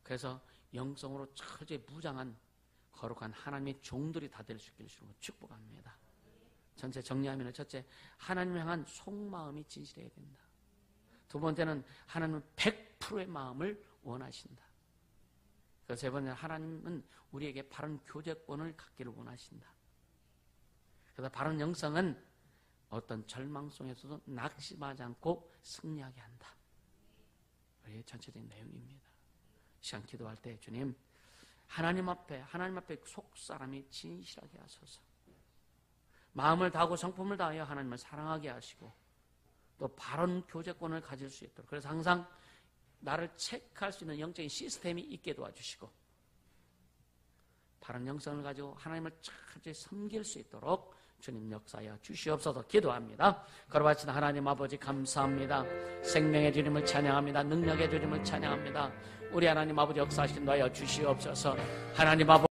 그래서 영성으로 철저히 무장한 거룩한 하나님의 종들이 다 될 수 있게 해주시면 축복합니다. 전체 정리하면 첫째, 하나님을 향한 속마음이 진실해야 된다. 두 번째는 하나님은 100%의 마음을 원하신다. 그래서 세 번째는 하나님은 우리에게 바른 교제권을 갖기를 원하신다. 그래서 바른 영성은 어떤 절망 속에서도 낙심하지 않고 승리하게 한다. 이게 전체적인 내용입니다. 시간 기도할 때 주님, 하나님 앞에 속사람이 진실하게 하소서. 마음을 다하고 성품을 다하여 하나님을 사랑하게 하시고 또 바른 교제권을 가질 수 있도록, 그래서 항상 나를 체크할 수 있는 영적인 시스템이 있게 도와주시고 바른 영성을 가지고 하나님을 철저히 섬길 수 있도록 주님 역사하여 주시옵소서 기도합니다. 거룩하신 하나님 아버지 감사합니다. 생명의 주님을 찬양합니다. 능력의 주님을 찬양합니다. 우리 하나님 아버지 역사하신 하여 주시옵소서. 하나님 아버지